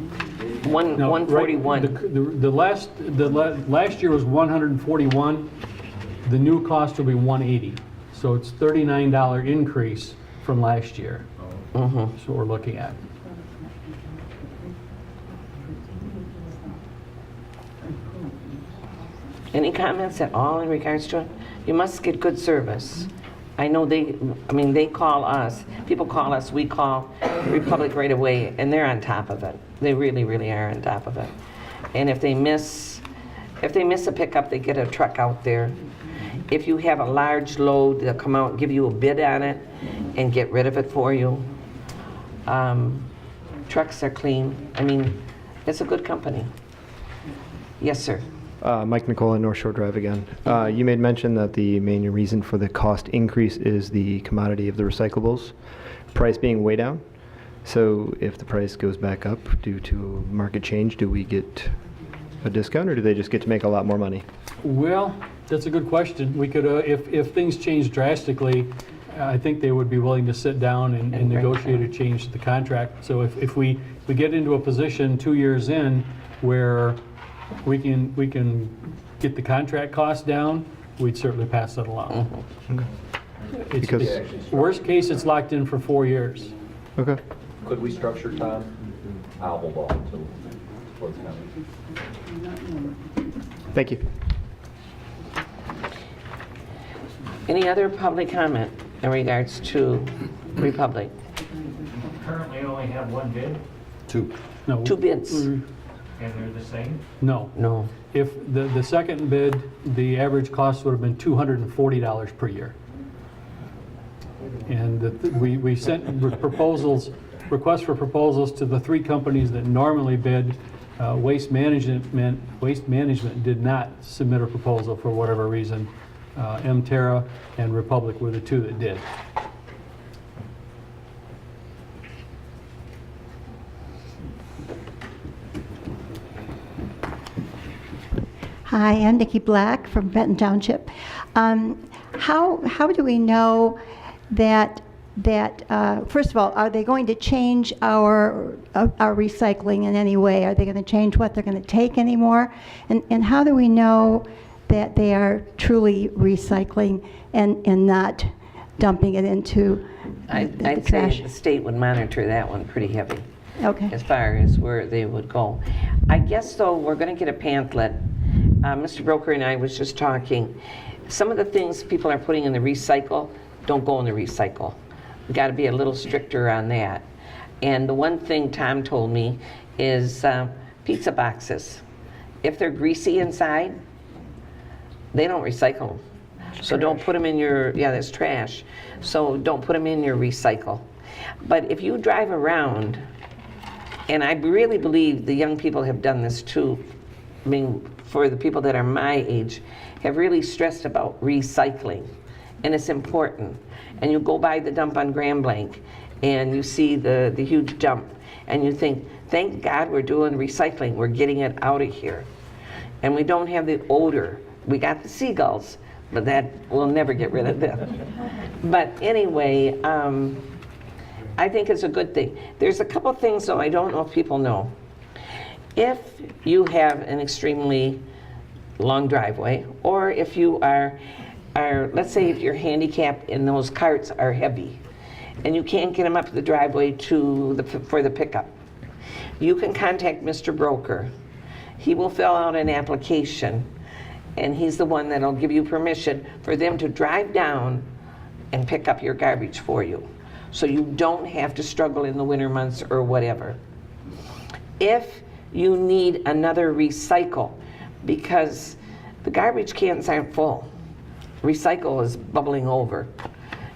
No, 141. right, the last year was 141. The new cost will be 180. So it's $39 increase from last year. That's what we're looking at. Any comments at all in regards to it? You must get good service. I know they call us, people call us, we call Republic right away, and they're on top of it. They really, really are on top of it. And if they miss a pickup, they get a truck out there. If you have a large load, they'll come out and give you a bid on it and get rid of it for you. Trucks are clean. I mean, it's a good company. Yes, sir. Mike Nicola, North Shore Drive again. You made mention that the main reason for the cost increase is the commodity of the recyclables price being way down. So if the price goes back up due to market change, do we get a discount, or do they just get to make a lot more money? Well, that's a good question. We could, if things change drastically, I think they would be willing to sit down and negotiate a change to the contract. So if we get into a position 2 years in where we can get the contract cost down, we'd certainly pass that along. It's worst case, it's locked in for 4 years. Okay. Could we structure, Tom, owl ball to forthcoming? Thank you. Any other public comment in regards to Republic? Currently only have one bid, Two. No, 2 bids. and they're the same? No. No. If the second bid, the average cost would have been $240 per year. And we sent requests for proposals to the 3 companies that normally bid. Waste Management did not submit a proposal for whatever reason. M-Terra and Republic were the 2 that did. Hi, I'm Nikki Black from Fenton Township. How do we know that first of all, are they going to change our recycling in any way? Are they going to change what they're going to take anymore? And how do we know that they are truly recycling and not dumping it into I'd trash? say the state would monitor that one pretty heavy. Okay. As far as where they would go. I guess, though, we're going to get a pamphlet. Mr. Broker and I was just talking. Some of the things people are putting in the recycle don't go in the recycle. We've got to be a little stricter on that. And the one thing Tom told me is pizza boxes. If they're greasy inside, they don't recycle them. So don't put them in your, that's trash. So don't put them in your recycle. But if you drive around, and I really believe the young people have done this too, I mean, for the people that are my age, have really stressed about recycling. And it's important. And you go by the dump on Grand Blanc, and you see the huge dump, and you think, thank God we're doing recycling. We're getting it out of here. And we don't have the odor. We got the seagulls, but that we'll never get rid of them. But anyway, I think it's a good thing. There's a couple things, though, I don't know if people know. If you have an extremely long driveway, or if you are let's say if you're handicapped and those carts are heavy, and you can't get them up the driveway for the pickup, you can contact Mr. Broker. He will fill out an application, and he's the one that'll give you permission for them to drive down and pick up your garbage for you. So you don't have to struggle in the winter months or whatever. If you need another recycle, because the garbage cans aren't full, recycle is bubbling over,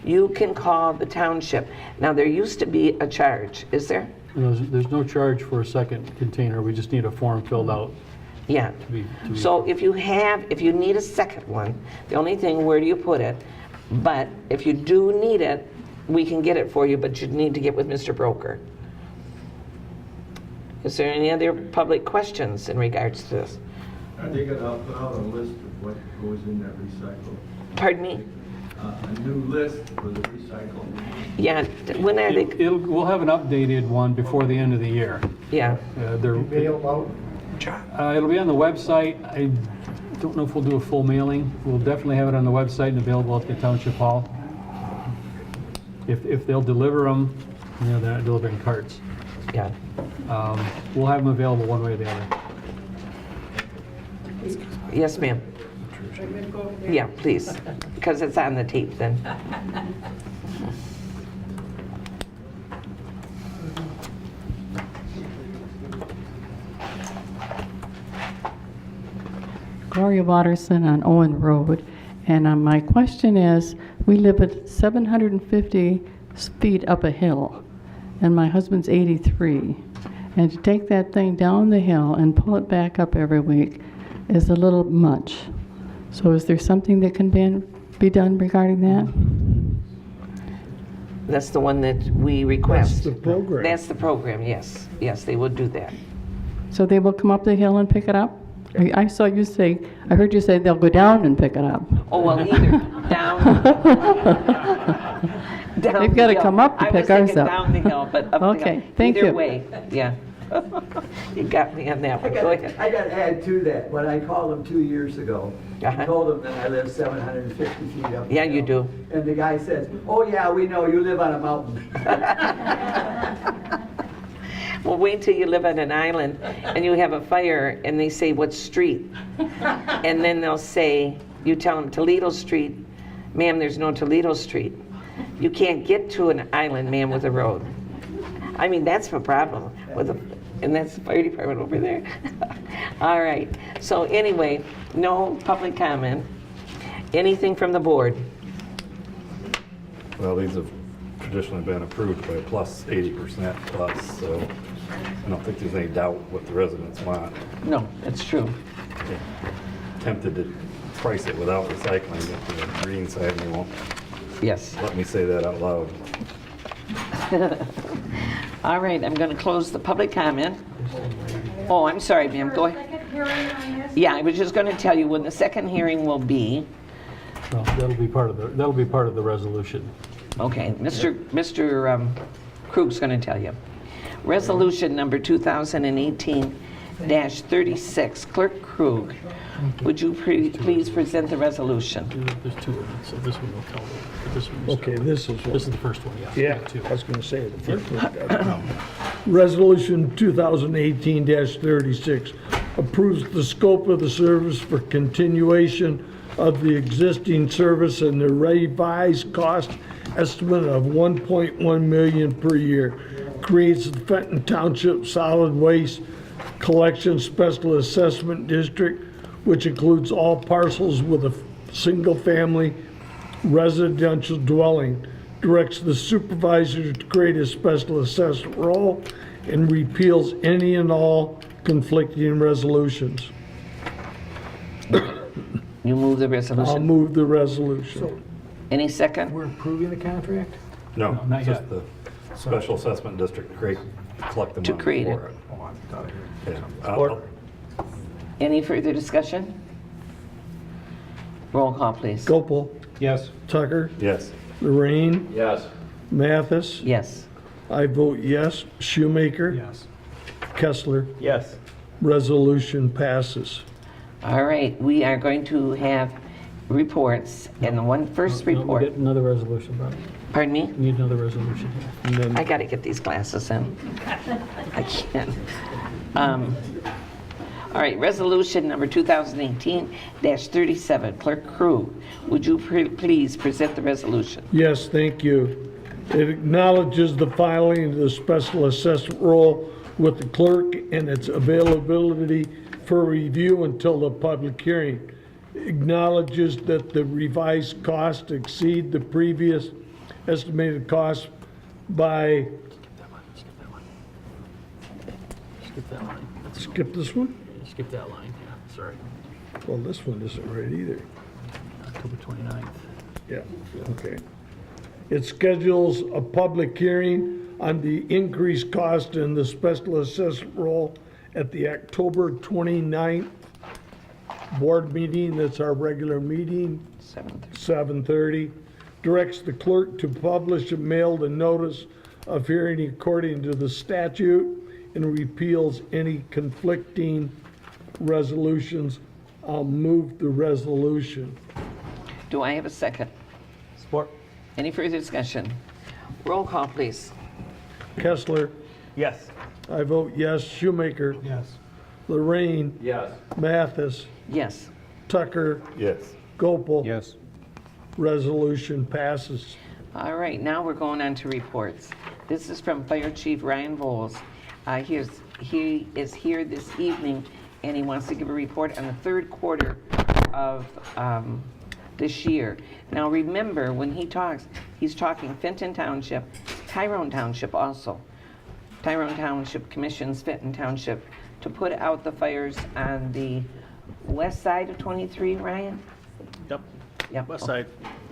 you can call the township. Now, there used to be a charge, is there? There's no charge for a second container. We just need a form filled out. Yeah. So if you need a second one, the only thing, where do you put it? But if you do need it, we can get it for you, but you need to get with Mr. Broker. Is there any other public questions in regards to this? Are they gonna put out a list of what goes in that recycle? Pardon me? A new list for the recycle? Yeah, when are they? We'll have an updated one before the end of the year. Yeah. It'll be on the website. I don't know if we'll do a full mailing. We'll definitely have it on the website and available at the Township Hall. If they'll deliver them, they're not delivering carts. Yeah. We'll have them available one way or the other. Yes, ma'am. Yeah, please, because it's on the tape then. Gloria Watterson on Owen Road. And my question is, we live at 750 feet up a hill, and my husband's 83. And to take that thing down the hill and pull it back up every week is a little much. So is there something that can be done regarding that? That's the one that we request. That's the program. That's the program, yes. Yes, they would do that. So they will come up the hill and pick it up? I saw you say, I heard you say they'll go down and pick it up. Oh, well, either down. Down They've got to the hill. come up to pick ours up. I was thinking down the hill, but up the Okay, hill. thank Either you. way, yeah. You got me on that one. Go ahead. I got to add to that. When I called them 2 years ago, I told them that I live 750 feet up. Yeah, you do. And the guy says, "Oh yeah, we know you live on a mountain." Well, wait till you live on an island and you have a fire and they say, what street? And then they'll say, you tell them Toledo Street. Ma'am, there's no Toledo Street. You can't get to an island, ma'am, with a road. I mean, that's a problem and that's the fire department over there. All right, so anyway, no public comment. Anything from the board? Well, these have traditionally been approved by plus 80% plus, so I don't think there's any doubt what the residents want. No, that's true. Tempted to price it without recycling at the green side, and they won't Yes. let me say that out loud. All right, I'm going to close the public comment. Oh, I'm sorry, ma'am, go ahead. Yeah, I was just going to tell you when the second hearing will be. Well, that'll be part of the resolution. Okay, Mr. Krug's going to tell you. Resolution number 2018-36. Clerk Krug, would you please present the resolution? There's two of them, so this one will tell them. But this one Okay, this is This is the first one, yeah. Yeah, Two. I was going to say, the first one. Resolution 2018-36 approves the scope of the service for continuation of the existing service and the revised cost estimate of $1.1 million per year. Creates the Fenton Township Solid Waste Collection Special Assessment District, which includes all parcels with a single-family residential dwelling. Directs the supervisor to create a special assessment role and repeals any and all conflicting resolutions. You move the resolution? I'll move the resolution. Any second? We're approving the contract? No, not it's just yet. the special assessment district to collect the To money create for it. it. Yeah, I'll- Any further discussion? Roll call, please. Gopel. Yes. Tucker. Yes. Lorraine. Yes. Mathis. Yes. I vote yes. Shoemaker. Yes. Kessler. Yes. Resolution passes. All right, we are going to have reports, and the first No, we report. get another resolution, Bob. Pardon me? We need another resolution. And then I got to get these glasses in. I can't. All right, resolution number 2018-37. Clerk Krug, would you please present the resolution? Yes, thank you. It acknowledges the filing of the special assessment roll with the clerk and its availability for review until the public hearing. Acknowledges that the revised costs exceed the previous estimated cost by, skip that line. skip this one? Skip that line, yeah, sorry. Well, this one isn't right either. October 29th. Yeah, okay. It schedules a public hearing on the increased cost in the special assessment roll at the October 29th Board meeting, that's our regular meeting, 7:30. Directs the clerk to publish and mail the notice of hearing according to the statute and repeals any conflicting resolutions. I'll move the resolution. Do I have a second? Support. Any further discussion? Roll call, please. Kessler. Yes. I vote yes. Shoemaker. Yes. Lorraine. Yes. Mathis. Yes. Tucker. Yes. Gopel. Yes. Resolution passes. All right, now we're going on to reports. This is from Fire Chief Ryan Bowles. He is here this evening, and he wants to give a report on the third quarter of this year. Now remember, when he talks, he's talking Fenton Township, Tyrone Township also. Tyrone Township commissions Fenton Township to put out the fires on the west side of 23, Ryan? Yep. Yep. West side.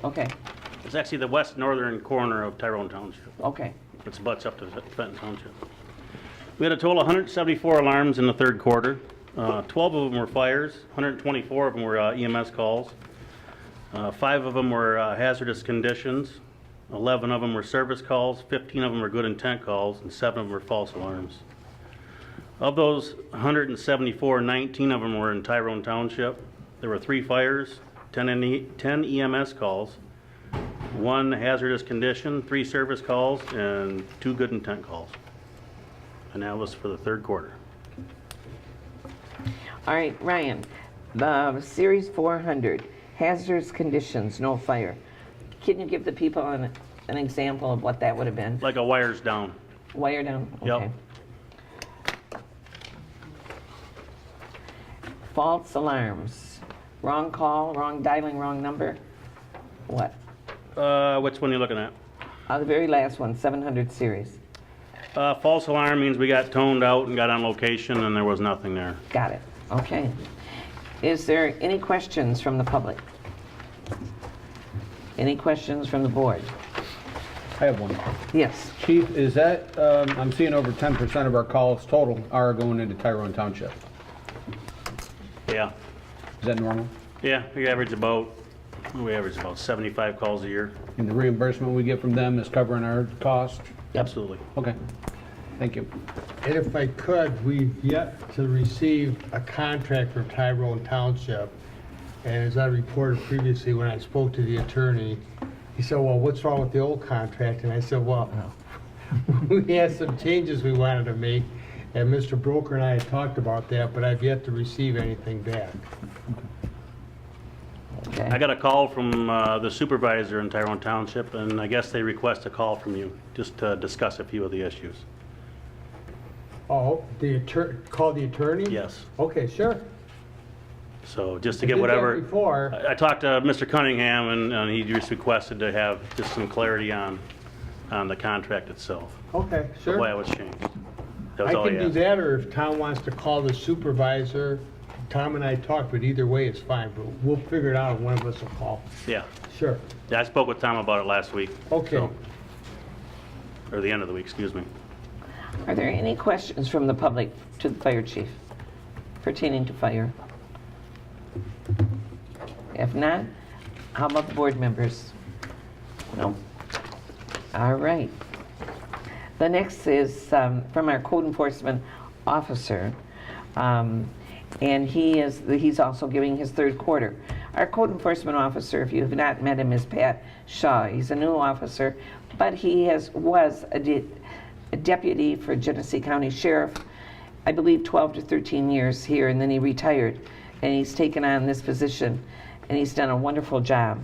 Okay, It's actually the west northern corner of Tyrone Township. okay. It butts up to Fenton Township. We had a total of 174 alarms in the third quarter. 12 of them were fires, 124 of them were EMS calls. 5 of them were hazardous conditions. 11 of them were service calls, 15 of them were good intent calls, and 7 of them were false alarms. Of those 174, 19 of them were in Tyrone Township. There were 3 fires, 10 EMS calls, 1 hazardous condition, 3 service calls, and 2 good intent calls. And that was for the third quarter. All right, Ryan, the Series 400, hazardous conditions, no fire. Can you give the people an example of what that would have been? Like a wires down. Wire down? Yep. Okay. False alarms. Wrong call, wrong dialing, wrong number. What? Which one are you looking at? The very last one, 700 series. False alarm means we got toned out and got on location and there was nothing there. Got it. Okay. Is there any questions from the public? Any questions from the board? I have one. Yes. Chief, is that, I'm seeing over 10% of our calls total are going into Tyrone Township. Yeah. Is that normal? Yeah, we average about 75 calls a year. And the reimbursement we get from them is covering our cost? Absolutely. Okay. Thank you. And if I could, we've yet to receive a contract from Tyrone Township. And as I reported previously, when I spoke to the attorney, he said, well, what's wrong with the old contract? And I said, well, we had some changes we wanted to make. And Mr. Broker and I had talked about that, but I've yet to receive anything back. Okay. I got a call from the supervisor in Tyrone Township, and I guess they request a call from you just to discuss a few of the issues. Oh, call the attorney? Yes. Okay, sure. So just to I get did that whatever. before. I talked to Mr. Cunningham, and he just requested to have just some clarity on the contract itself. Okay, sure. Why it was changed. That was I all can he do asked. that, or if Tom wants to call the supervisor, Tom and I talked, but either way it's fine, but we'll figure it out and one of us will call. Yeah. Sure. Yeah, I spoke with Tom about it last week. Okay. So- or the end of the week, excuse me. Are there any questions from the public to the fire chief pertaining to fire? If not, how about the board members? No? All right. The next is from our code enforcement officer, and he's also giving his third quarter. Our code enforcement officer, if you have not met him, is Pat Shaw. He's a new officer, but he was a deputy for Genesee County Sheriff, I believe 12 to 13 years here, and then he retired, and he's taken on this position, and he's done a wonderful job.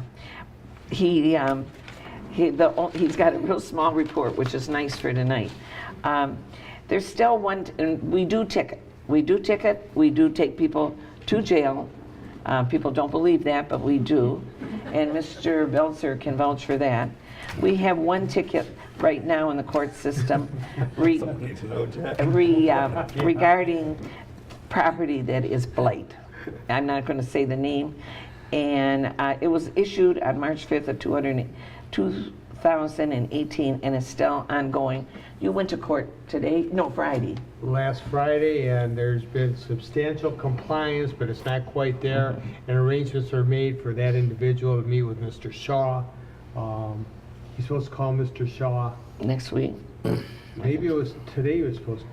He's got a real small report, which is nice for tonight. There's still one, and we do ticket. We do take people to jail. People don't believe that, but we do. And Mr. Belzer can vouch for that. We have one ticket right now in the court system regarding property that is blight. I'm not going to say the name. And it was issued on March 5th of 2018, and it's still ongoing. You went to court today? No, Friday. Last Friday, and there's been substantial compliance, but it's not quite there. And arrangements are made for that individual to meet with Mr. Shaw. He's supposed to call Mr. Shaw. Next week? Maybe it was today he was supposed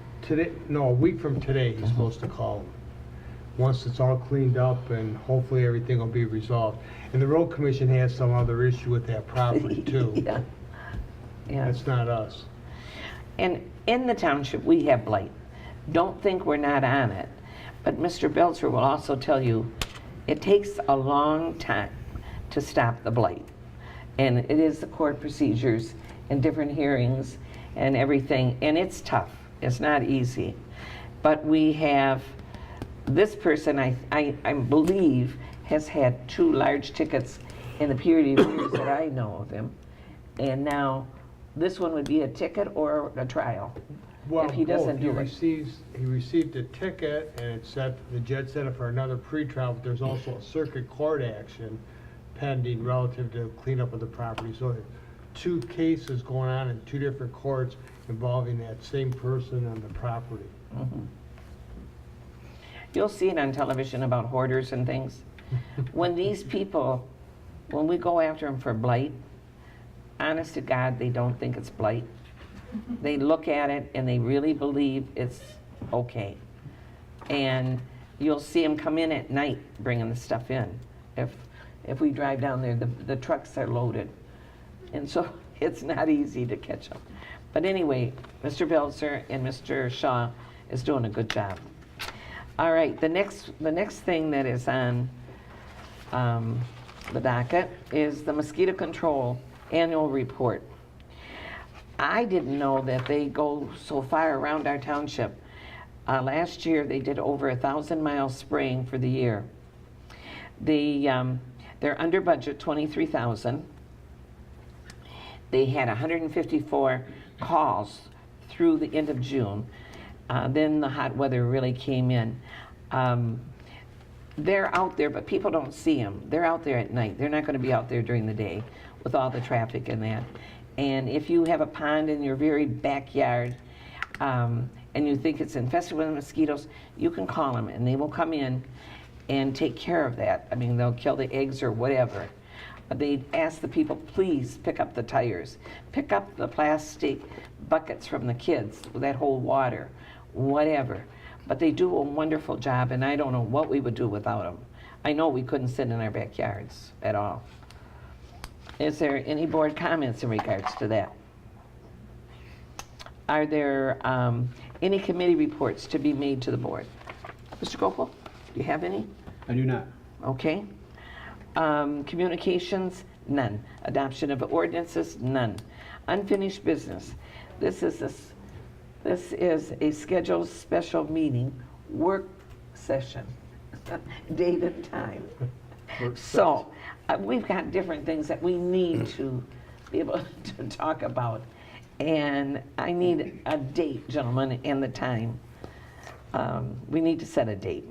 no, a week from today he's supposed to call him. Once it's all cleaned up and hopefully everything will be resolved. And the road commission has some other issue with that property too. Yeah. That's not us. And in the township, we have blight. Don't think we're not on it. But Mr. Belzer will also tell you, it takes a long time to stop the blight. And it is the court procedures and different hearings and everything, and it's tough. It's not easy. But we have, this person, I believe, has had 2 large tickets in the period of years that I know of him. And now, this one would be a ticket or a trial, Well, if he doesn't do it. He received a ticket, and it said, the judge set it for another pretrial, but there's also a circuit court action pending relative to cleanup of the property. So 2 cases going on in 2 different courts involving that same person and the property. Mhm. You'll see it on television about hoarders and things. When these people, when we go after them for blight, honest to God, they don't think it's blight. They look at it and they really believe it's okay. And you'll see them come in at night bringing the stuff in. If we drive down there, the trucks are loaded. And so it's not easy to catch them. But anyway, Mr. Belzer and Mr. Shaw is doing a good job. All right, the next thing that is on the docket is the mosquito control annual report. I didn't know that they go so far around our township. Last year, they did over 1,000 miles spraying for the year. They're under budget, $23,000. They had 154 calls through the end of June. Then the hot weather really came in. They're out there, but people don't see them. They're out there at night. They're not going to be out there during the day with all the traffic and that. And if you have a pond in your very backyard and you think it's infested with mosquitoes, you can call them and they will come in and take care of that. I mean, they'll kill the eggs or whatever. But they ask the people, please pick up the tires, pick up the plastic buckets from the kids that hold water, whatever. But they do a wonderful job, and I don't know what we would do without them. I know we couldn't sit in our backyards at all. Is there any board comments in regards to that? Are there any committee reports to be made to the board? Mr. Gopal, do you have any? I do not. Okay. Communications, none. Adoption of ordinances, none. Unfinished business. This is a scheduled special meeting, work session, date and time. So we've got different things that we need to be able to talk about. And I need a date, gentlemen, and the time. We need to set a date.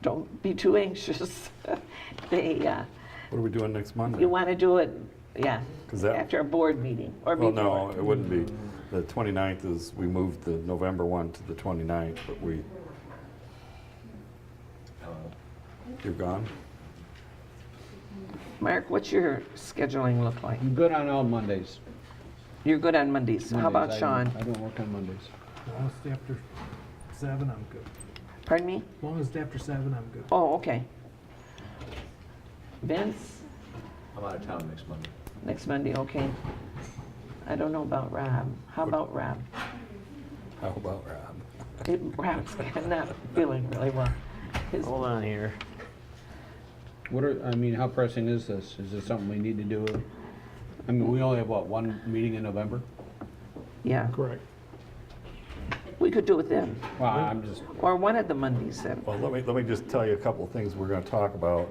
Don't be too anxious. What are we doing next Monday? You want to do it, yeah, 'Cause that- after a board meeting or Well, before. no, it wouldn't be. The 29th is, we moved the November one to the 29th, but you're gone? Mark, what's your scheduling look like? I'm good on all Mondays. You're good on Mondays. How about Mondays, Sean? I don't work on Mondays. As long as it's after 7, I'm good. Pardon me? As long as it's after 7, I'm good. Oh, okay. Vince? I'm out of town next Monday. Next Monday, okay. I don't know about Rob. How about Rob? How about Rob? Rob's not feeling really well. Hold on here. How pressing is this? Is this something we need to do? I mean, we only have, what, one meeting in November? Yeah. Correct. We could do it then. Well, I'm just... Or one of the Mondays then. Well, let me just tell you a couple of things we're going to talk about.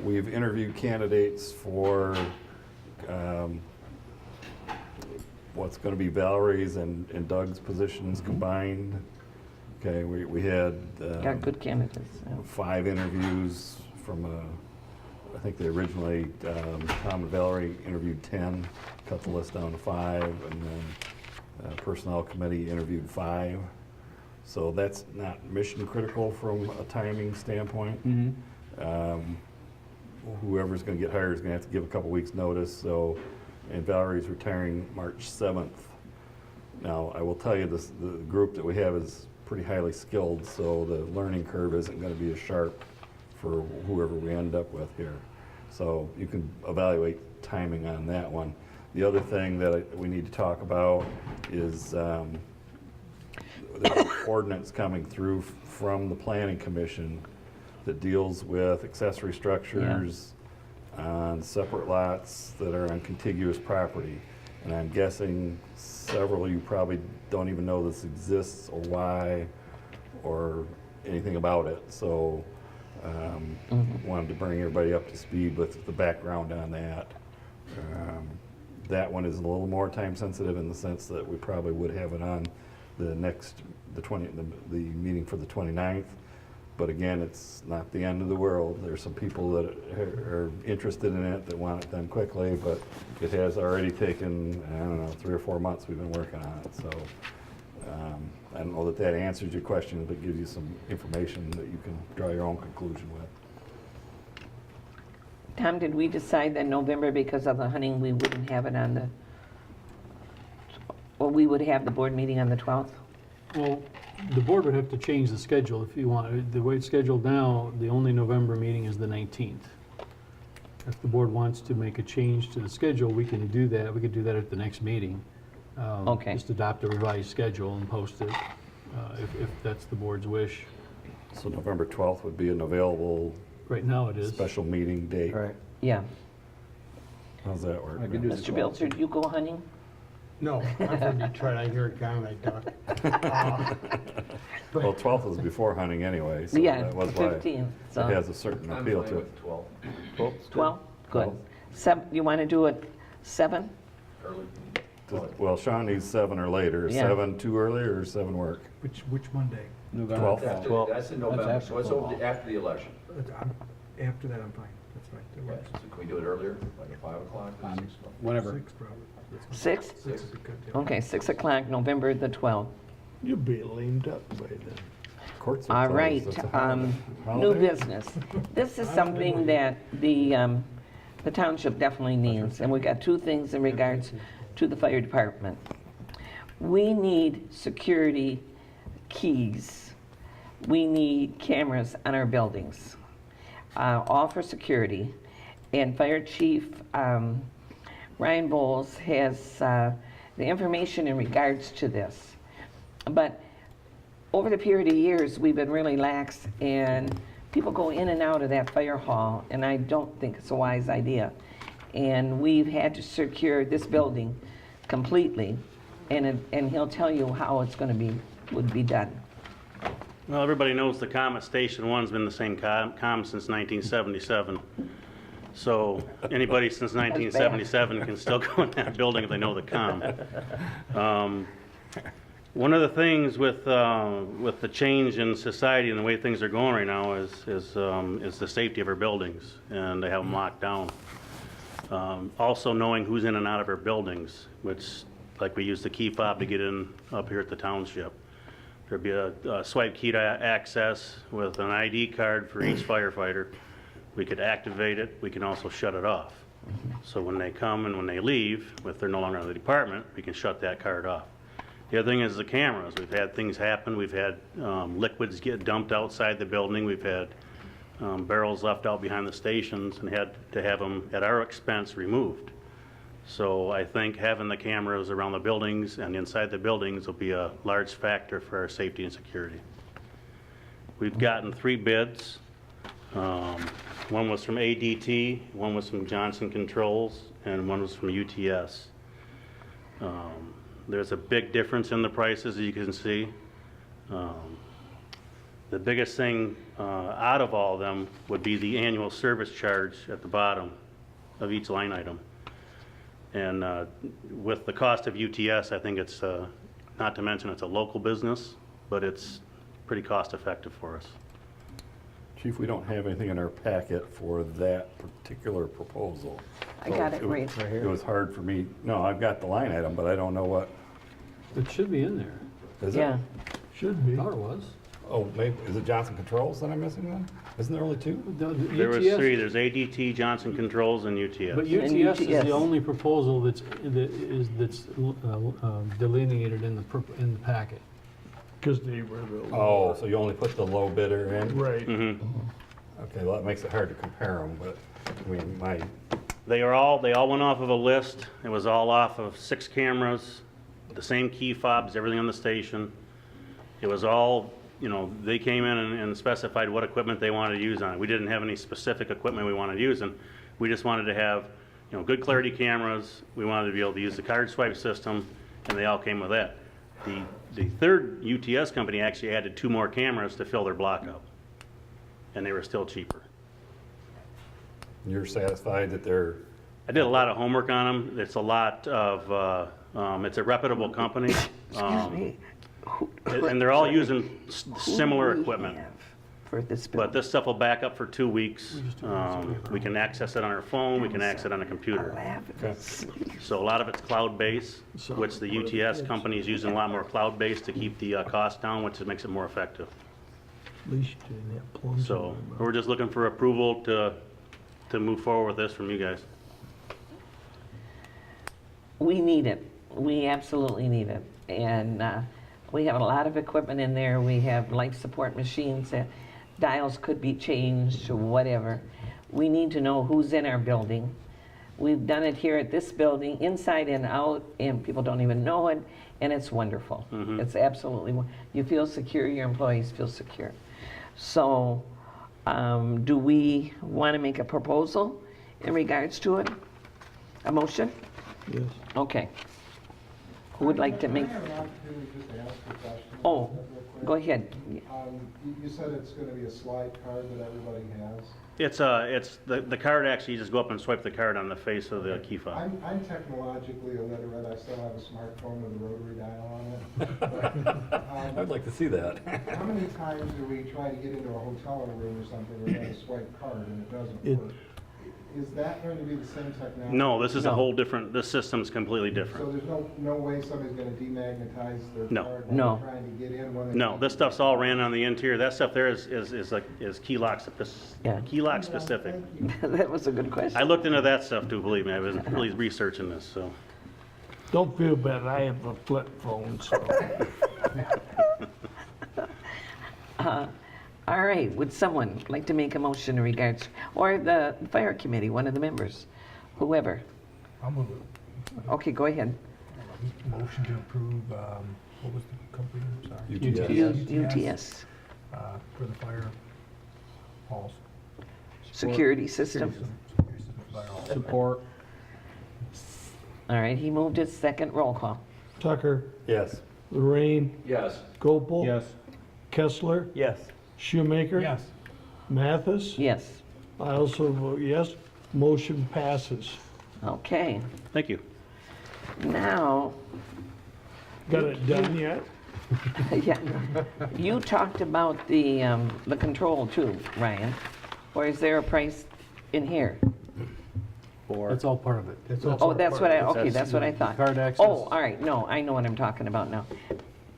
We've interviewed candidates for what's going to be Valerie's and Doug's positions combined. Okay, we had Got good candidates. Yeah. 5 interviews from I think they originally, Tom and Valerie interviewed 10, cut the list down to 5, and then Personnel Committee interviewed 5. So that's not mission critical from a timing standpoint. Whoever's going to get hired is going to have to give a couple weeks notice. So, and Valerie's retiring March 7th. Now, I will tell you this: the group that we have is pretty highly skilled, so the learning curve isn't going to be as sharp for whoever we end up with here. So you can evaluate timing on that one. The other thing that we need to talk about is there's an ordinance coming through from the Planning Commission that deals with accessory structures on separate lots that are on contiguous property. And I'm guessing several of you probably don't even know this exists or why or anything about it. So wanted to bring everybody up to speed with the background on that. That one is a little more time sensitive in the sense that we probably would have it on the meeting for the 29th. But again, it's not the end of the world. There's some people that are interested in it that want it done quickly, but it has already taken, I don't know, 3 or 4 months we've been working on it. So I don't know that answers your question, but gives you some information that you can draw your own conclusion with. Tom, did we decide that November, because of the hunting, we wouldn't have it on the, or we would have the board meeting on the 12th? Well, the board would have to change the schedule if you want. The way it's scheduled now, the only November meeting is the 19th. If the board wants to make a change to the schedule, we can do that. We could do that at the next meeting. Okay. Just adopt a revised schedule and post it, if that's the board's wish. So November 12th would be an available Right now it is. special meeting date. Right. Yeah. How's that work? I could do the Mr. Bilzer, do you go hunting? No, I'm from Detroit. I hear it down, I duck. Well, 12th is before hunting anyway, so Yeah, that was the why 15th, so. it has a certain appeal to it. 12? Good. You want to do it 7? Well, Sean needs 7 or later. Yeah. 7 too early or 7 work? Which Monday? 12th. That's in November, so it's after the election. After that, I'm fine. That's fine. That works. So can we do it earlier, like at 5 o'clock? Whenever. 6 probably. 6? 6 is good, yeah. Okay, 6 o'clock, November the 12th. You'll be lamed up by then. Courts are All closed. right, It's a holiday. new business. This is something that the township definitely needs, and we got 2 things in regards to the fire department. We need security keys. We need cameras on our buildings, all for security. And Fire Chief Ryan Bowles has the information in regards to this. But over the period of years, we've been really lax, and people go in and out of that fire hall, and I don't think it's a wise idea. And we've had to secure this building completely, and he'll tell you how it's going to would be done. Well, everybody knows the comm at Station 1's been the same comm since 1977. So anybody since 1977 can still go in that building if they know the comm. One of the things with the change in society and the way things are going right now is the safety of our buildings, and they have them locked down. Also knowing who's in and out of our buildings, which, like we use the key fob to get in up here at the township. There'd be a swipe key to access with an ID card for each firefighter. We could activate it. We can also shut it off. So when they come and when they leave, if they're no longer in the department, we can shut that card off. The other thing is the cameras. We've had things happen. We've had liquids get dumped outside the building. We've had barrels left out behind the stations and had to have them at our expense removed. So I think having the cameras around the buildings and inside the buildings will be a large factor for our safety and security. We've gotten 3 bids. One was from ADT, one was from Johnson Controls, and one was from UTS. There's a big difference in the prices, as you can see. The biggest thing out of all of them would be the annual service charge at the bottom of each line item. And with the cost of UTS, I think it's, not to mention it's a local business, but it's pretty cost effective for us. Chief, we don't have anything in our packet for that particular proposal. I got it right It was hard for me. No, I've got the line item, but I don't know what. It should be in there. Is it? Yeah. Should be. Thought it was. Oh, maybe, is it Johnson Controls that I'm missing then? Isn't there only two? There was three. There's ADT, Johnson Controls, and UTS. But UTS is the only proposal that's delineated in the packet. Because they were the. Oh, so you only put the low bidder in? Right. Okay, well, that makes it hard to compare them, but, I mean, They all went off of a list. It was all off of 6 cameras, the same key fobs, everything on the station. It was all, you know, they came in and specified what equipment they wanted to use on it. We didn't have any specific equipment we wanted to use, and we just wanted to have, you know, good clarity cameras. We wanted to be able to use the card swipe system, and they all came with that. The third UTS company actually added 2 more cameras to fill their block up, and they were still cheaper. you're satisfied that they're, I did a lot of homework on them. It's a lot of, it's a reputable company. And they're all using similar equipment. For this But this stuff will back up for 2 weeks. We can access it on our phone, we can access it on a computer. So a lot of it's cloud-based, which the UTS company is using a lot more cloud-based to keep the cost down, which makes it more effective. At least you didn't have plums. So we're just looking for approval to move forward with this from you guys. We need it. We absolutely need it. And we have a lot of equipment in there. We have life support machines. Dials could be changed or whatever. We need to know who's in our building. We've done it here at this building, inside and out, and people don't even know it, and it's wonderful. It's absolutely, you feel secure, your employees feel secure. So do we want to make a proposal in regards to it? A motion? Yes. Okay. Who would like to make? Oh, go ahead. You said it's going to be a slide card that everybody has. It's the card actually, you just go up and swipe the card on the face of the key fob. I'm technologically illiterate. I still have a smartphone with a rotary dial on it. I'd like to see that. How many times do we try to get into a hotel room or something where we have a swipe card and it doesn't work? Is that going to be the same technology? No, this is a whole different, this system's completely different. So there's no way somebody's going to demagnetize their No. card No. while they're trying to get in when they No, this stuff's all ran on the interior. That stuff there is key lock specific. That was a good question. I looked into that stuff too, believe me. I was really researching this, so. Don't feel bad, I have a flip phone, so. All right, would someone like to make a motion in regards, or the fire committee, one of the members, whoever? I'll move it. Okay, go ahead. Motion to approve, what was the company, I'm sorry? UTS. For the fire halls. Security system. Support. All right, he moved his second. Roll call. Tucker, Yes. Lorraine, Yes. Gopel. Yes. Kessler, Yes. Shoemaker. Yes. Mathis. Yes. I also vote yes. Motion passes. Okay, Thank you. now, Got it done yet? yeah, you talked about the control too, Ryan. Or is there a price in here? That's all part of it. Oh, that's what that's what I thought. Card access. Oh, all right, no, I know what I'm talking about now.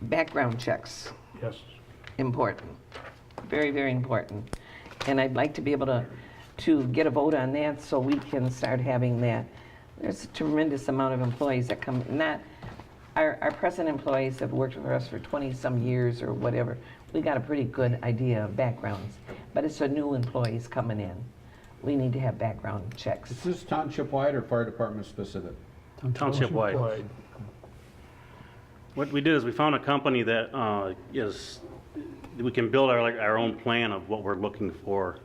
Background checks, Yes. important, very, very important. And I'd like to be able to get a vote on that so we can start having that. There's a tremendous amount of employees that come, our present employees have worked for us for 20-some years or whatever. We got a pretty good idea of backgrounds, but it's the new employees coming in. We need to have background checks. Is this township-wide or fire department specific? Township-wide. What we did is we found a company that we can build our own plan of what we're looking for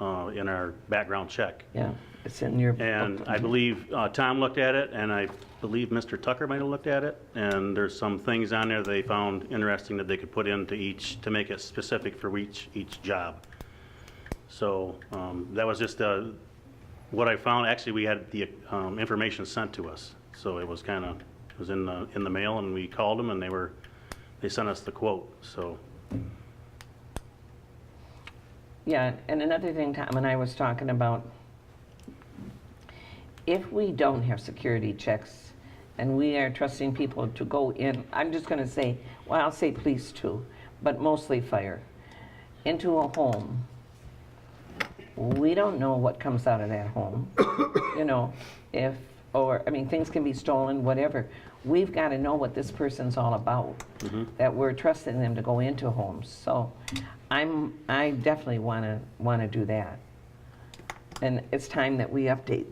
in our background check. Yeah, it's in your. And I believe Tom looked at it, and I believe Mr. Tucker might have looked at it, and there's some things on there they found interesting that they could put into each to make it specific for each job. So that was just what I found. Actually, we had the information sent to us, so it was in the mail, and we called them, and they sent us the quote. So Yeah, and another thing Tom and I was talking about, if we don't have security checks and we are trusting people to go in, I'm just going to say, well, I'll say police too, but mostly fire, into a home, we don't know what comes out of that home. You know, things can be stolen, whatever. We've got to know what this person's all about, that we're trusting them to go into homes. So I definitely want to do that. And it's time that we update.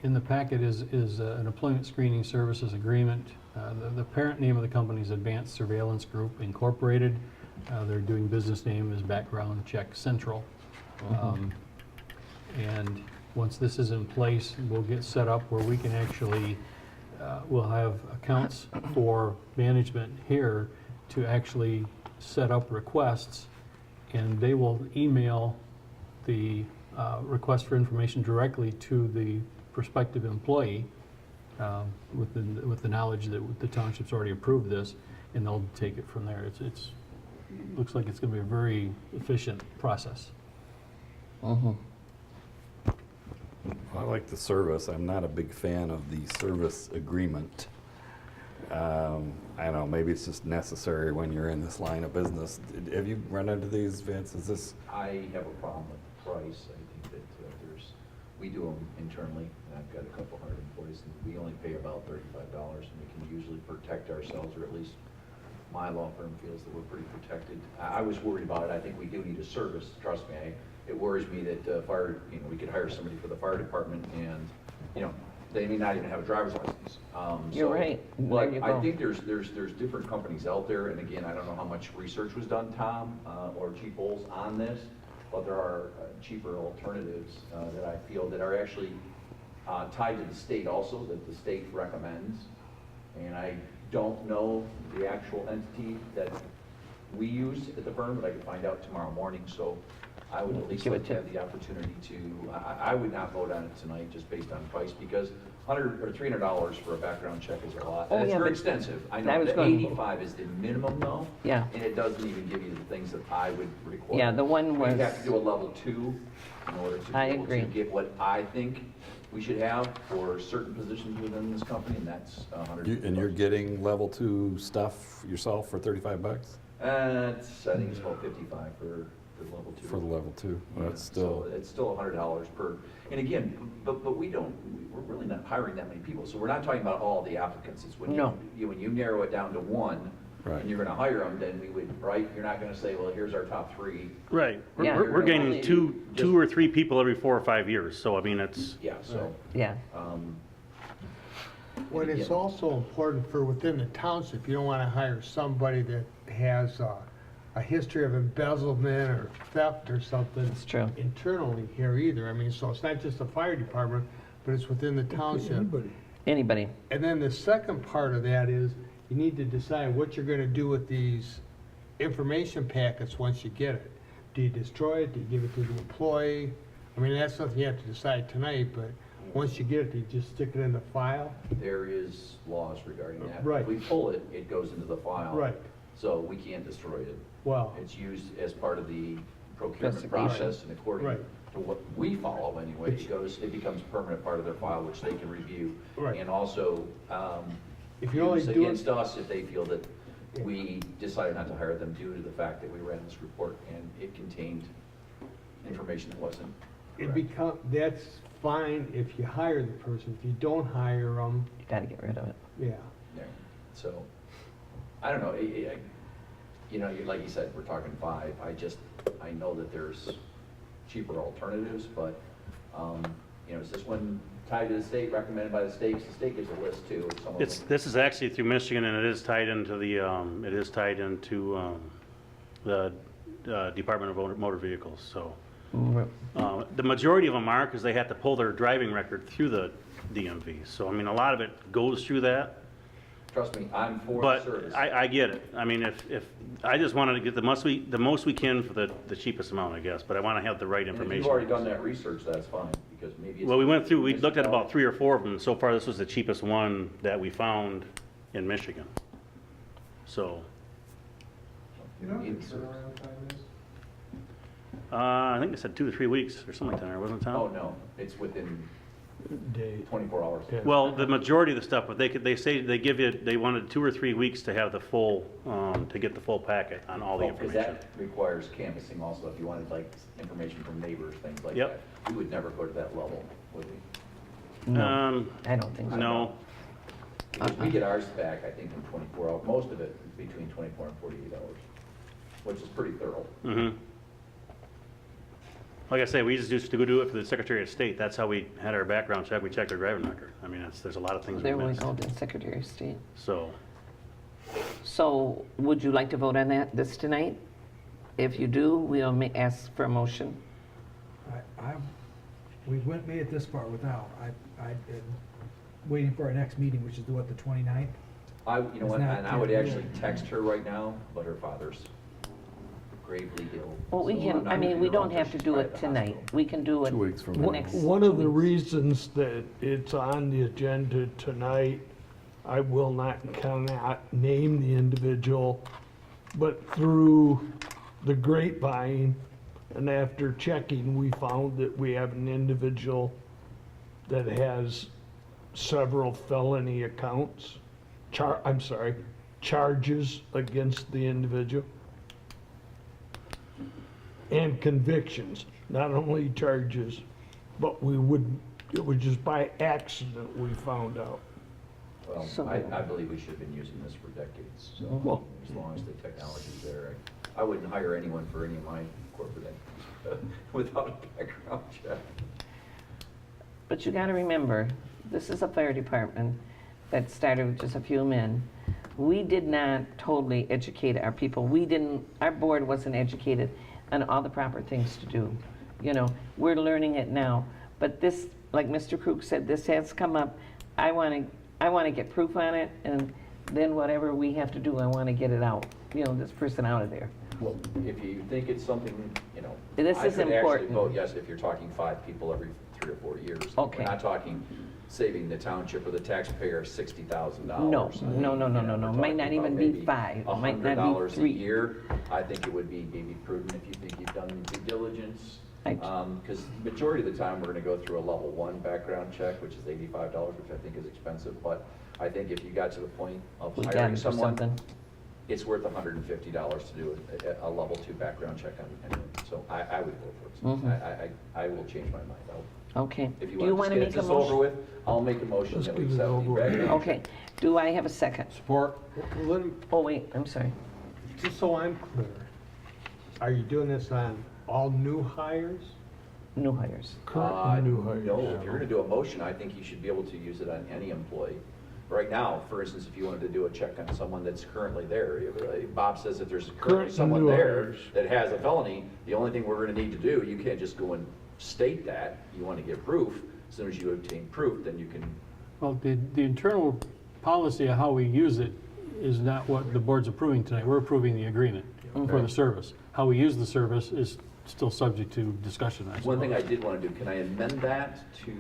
In the packet is an employment screening services agreement. The parent name of the company is Advanced Surveillance Group Incorporated. Their doing business name is Background Check Central. And once this is in place, we'll get set up where we can actually, we'll have accounts for management here to actually set up requests, and they will email the request for information directly to the prospective employee with the knowledge that the township's already approved this, and they'll take it from there. It's looks like it's going to be a very efficient process. I like the service. I'm not a big fan of the service agreement. I don't know, maybe it's just necessary when you're in this line of business. Have you run into these, Vince? Is this? I have a problem with the price. I think that we do them internally, and I've got a couple hundred employees, and we only pay about $35, and we can usually protect ourselves, or at least my law firm feels that we're pretty protected. I was worried about it. I think we do need a service, trust me. It worries me that we could hire somebody for the fire department, and they may not even have a driver's license. You're right. But I think there's different companies out there, and again, I don't know how much research was done, Tom, or Chief Bowles on this, but there are cheaper alternatives that I feel that are actually tied to the state also, that the state recommends. And I don't know the actual entity that we use at the firm, but I can find out tomorrow morning. So I would at least like to have the opportunity to, I would not vote on it tonight just based on price, because $100 or $300 for a background check is a lot. Oh, It's yeah, very but extensive. I know that 85 is the minimum though. Yeah. And it doesn't even give you the things that I would require. Yeah, the one was. You have to do a level 2 in order to be able to get what I think we should have for certain positions within this company, and that's $100. And you're getting level 2 stuff yourself for $35? I think it's about $55 for level 2. For the level 2, well, that's still. So it's still $100 per. And again, but we're really not hiring that many people. So we're not talking about all the applicants. It's when when you narrow it down to one, right, and you're going to hire them, then we would, right? You're not going to say, well, here's our top 3. Right. We're gaining two or three people every 4 or 5 years. So I mean, it's What is also important for within the township, you don't want to hire somebody that has a history of embezzlement or theft or something. That's true. Internally here either. I mean, so it's not just the fire department, but it's within the township. Anybody. And then the second part of that is you need to decide what you're going to do with these information packets once you get it. Do you destroy it? Do you give it to the employee? I mean, that's something you have to decide tonight, but once you get it, do you just stick it in the file? There is laws regarding that. Right. If we pull it, it goes into the file. Right. So we can't destroy it. Well. It's used as part of the procurement process, and according to what we follow anyway, it becomes a permanent part of their file, which they can review. Right. And also, if you only use do against us if they feel that we decided not to hire them due to the fact that we ran this report and it contained information that wasn't correct. That's fine if you hire the person. If you don't hire them, you got to get rid of it. Yeah. So, I don't know. Like you said, we're talking 5. I know that there's cheaper alternatives, but is this one tied to the state, recommended by the states? The state gives a list too. This is actually through Michigan, and it is tied into the Department of Motor Vehicles. So the majority of them are, because they have to pull their driving record through the DMV. So I mean, a lot of it goes through that. Trust me, I'm for the service. I get it. I mean, if I just wanted to get the most we can for the cheapest amount, I guess. But I want to have the right information. If you've already done that research, that's fine, because maybe it's. Well, we looked at about 3 or 4 of them. So far, this was the cheapest one that we found in Michigan. So. You know what the It's- turnaround time is? I think they said 2 to 3 weeks or something like that, wasn't it, Tom? Oh, no, it's within Day. 24 hours. Well, the majority of the stuff, but they say they give you, they wanted 2 or 3 weeks to have the full, to get the full packet on all the Because information. that requires canvassing also, if you wanted like information from neighbors, things like Yep. that. We would never go to that level, would we? No, I don't think so. No. Because we get ours back, I think, in 24 hours, most of it between 24 and 48 hours, which is pretty thorough. Mm-hmm. Like I say, we just used to go do it for the Secretary of State. That's how we had our background check. We checked our driving record. I mean, there's a lot of things we There we missed. go, the Secretary of State. So, So would you like to vote on this tonight? If you do, we'll ask for a motion. We made it this far without. I'm waiting for our next meeting, which is the 29th? You know It's what, not and I would yet. actually text her right now, but her father's gravely ill. Well, we So can, I'm I not mean, gonna we do it don't have to do it tonight. We can do it 2 weeks from the now. next One 2 of the weeks. reasons that it's on the agenda tonight, I cannot name the individual, but through the grapevine, and after checking, we found that we have an individual that has several felony accounts, charges against the individual. And convictions, not only charges, but it was just by accident we found out. Well, So- I believe we should have been using this for decades, so Well- as long as the technology's there. I wouldn't hire anyone for any of my corporate entities without a background check. But you got to remember, this is a fire department that started with just a few men. We did not totally educate our people. Our board wasn't educated on all the proper things to do. You know, we're learning it now. But this, like Mr. Krug said, this has come up. I want to get proof on it, and then whatever we have to do, I want to get it out. You know, this person out of there. Well, if you think it's something, This I is could actually important. vote yes if you're talking 5 people every 3 or 4 years. Okay. We're not talking saving the township or the taxpayer $60,000. No. We're Might not talking even about be maybe 5. It might not be $100 a 3. year. I think it would be maybe prudent if you think you've done due diligence. Because majority of the time, we're going to go through a level 1 background check, which is $85, which I think is expensive. But I think if you got to the point of We got hiring it for someone, something. it's worth $150 to do a level 2 background check on anyone. So I would vote for it. Mhm. I will change my mind. Okay. If Do you want to get make a this over motion? with, I'll make a motion Let's that we get it accept the over with. background Okay. Do I have a second? Support. Oh, wait, I'm sorry. Just so I'm clear, are you doing this on all new hires? New hires. Current and new hires. No, if you're gonna do a motion, I think you should be able to use it on any employee. Right now, for instance, if you wanted to do a check on someone that's currently there, Bob says that there's Current currently and someone new there hires. that has a felony, the only thing we're gonna need to do, you can't just go and state that, you wanna get proof. As soon as you obtain proof, then you can, Well, the internal policy of how we use it is not what the board's approving tonight. We're approving the agreement for the service. How we use the service is still subject to discussion, I one thing I suppose. did wanna do, can I amend that to,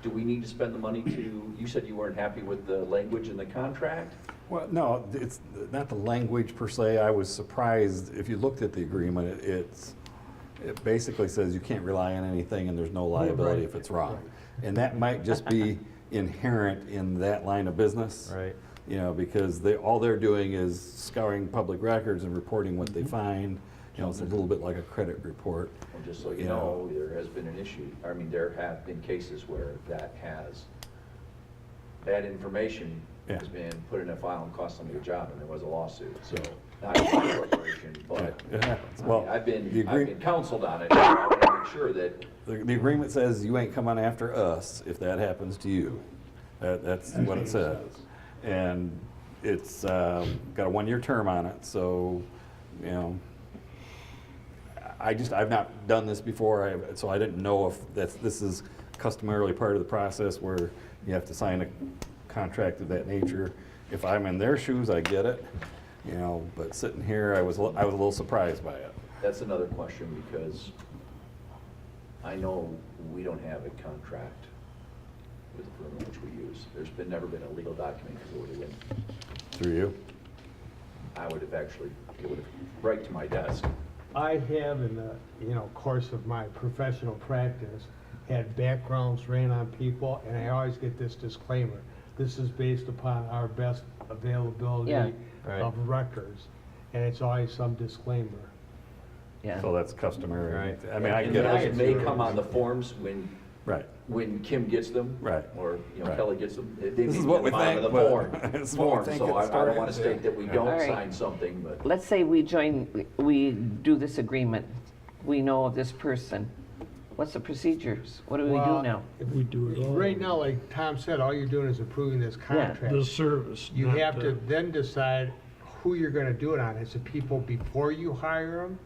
do we need to spend the money to, you said you weren't happy with the language in the contract? Well, no, it's not the language per se. I was surprised, if you looked at the agreement, it basically says you can't rely on anything and there's no liability if it's wrong. And that might just be inherent in that line of business. Right. You know, because all they're doing is scouring public records and reporting what they find. You know, it's a little bit like a credit report. Well, just so you know, there has been an issue, I mean, there have been cases where that information has been put in a file and cost somebody a job, and there was a lawsuit, so, not a corporation, but, It happens. I Well, mean, I've the been counseled on it, and I want to make sure that, The agreement says you ain't coming after us if that happens to you. That's what it says. And it's got a 1-year term on it, so, you know, I've not done this before, so I didn't know if this is customarily part of the process where you have to sign a contract of that nature. If I'm in their shoes, I get it, you know, but sitting here, I was a little surprised by it. that's another question, because I know we don't have a contract with the firm which we use. Never been a legal document, because it would have been, Through you? I would have actually it would have, right to my desk. I have in the, course of my professional practice, had backgrounds ran on people, and I always get this disclaimer. This is based upon our best availability Yeah. of records, and it's always some disclaimer. Yeah. So that's customary. Right. I mean, I And get those it. may come on the forms Right. when Kim gets them. Right. Or, Right. Kelly gets them. They This may is what get we them out of think, the but form. this is what we think So at the I start don't want to is, state that we yeah. don't All right. sign something, but. Let's say we do this agreement. We know of this person. What's the procedures? What do we do now? If we do it all. Right now, like Tom said, all you're doing is approving this contract. The service. You not have the- to then decide who you're gonna do it on. Is it people before you hire them?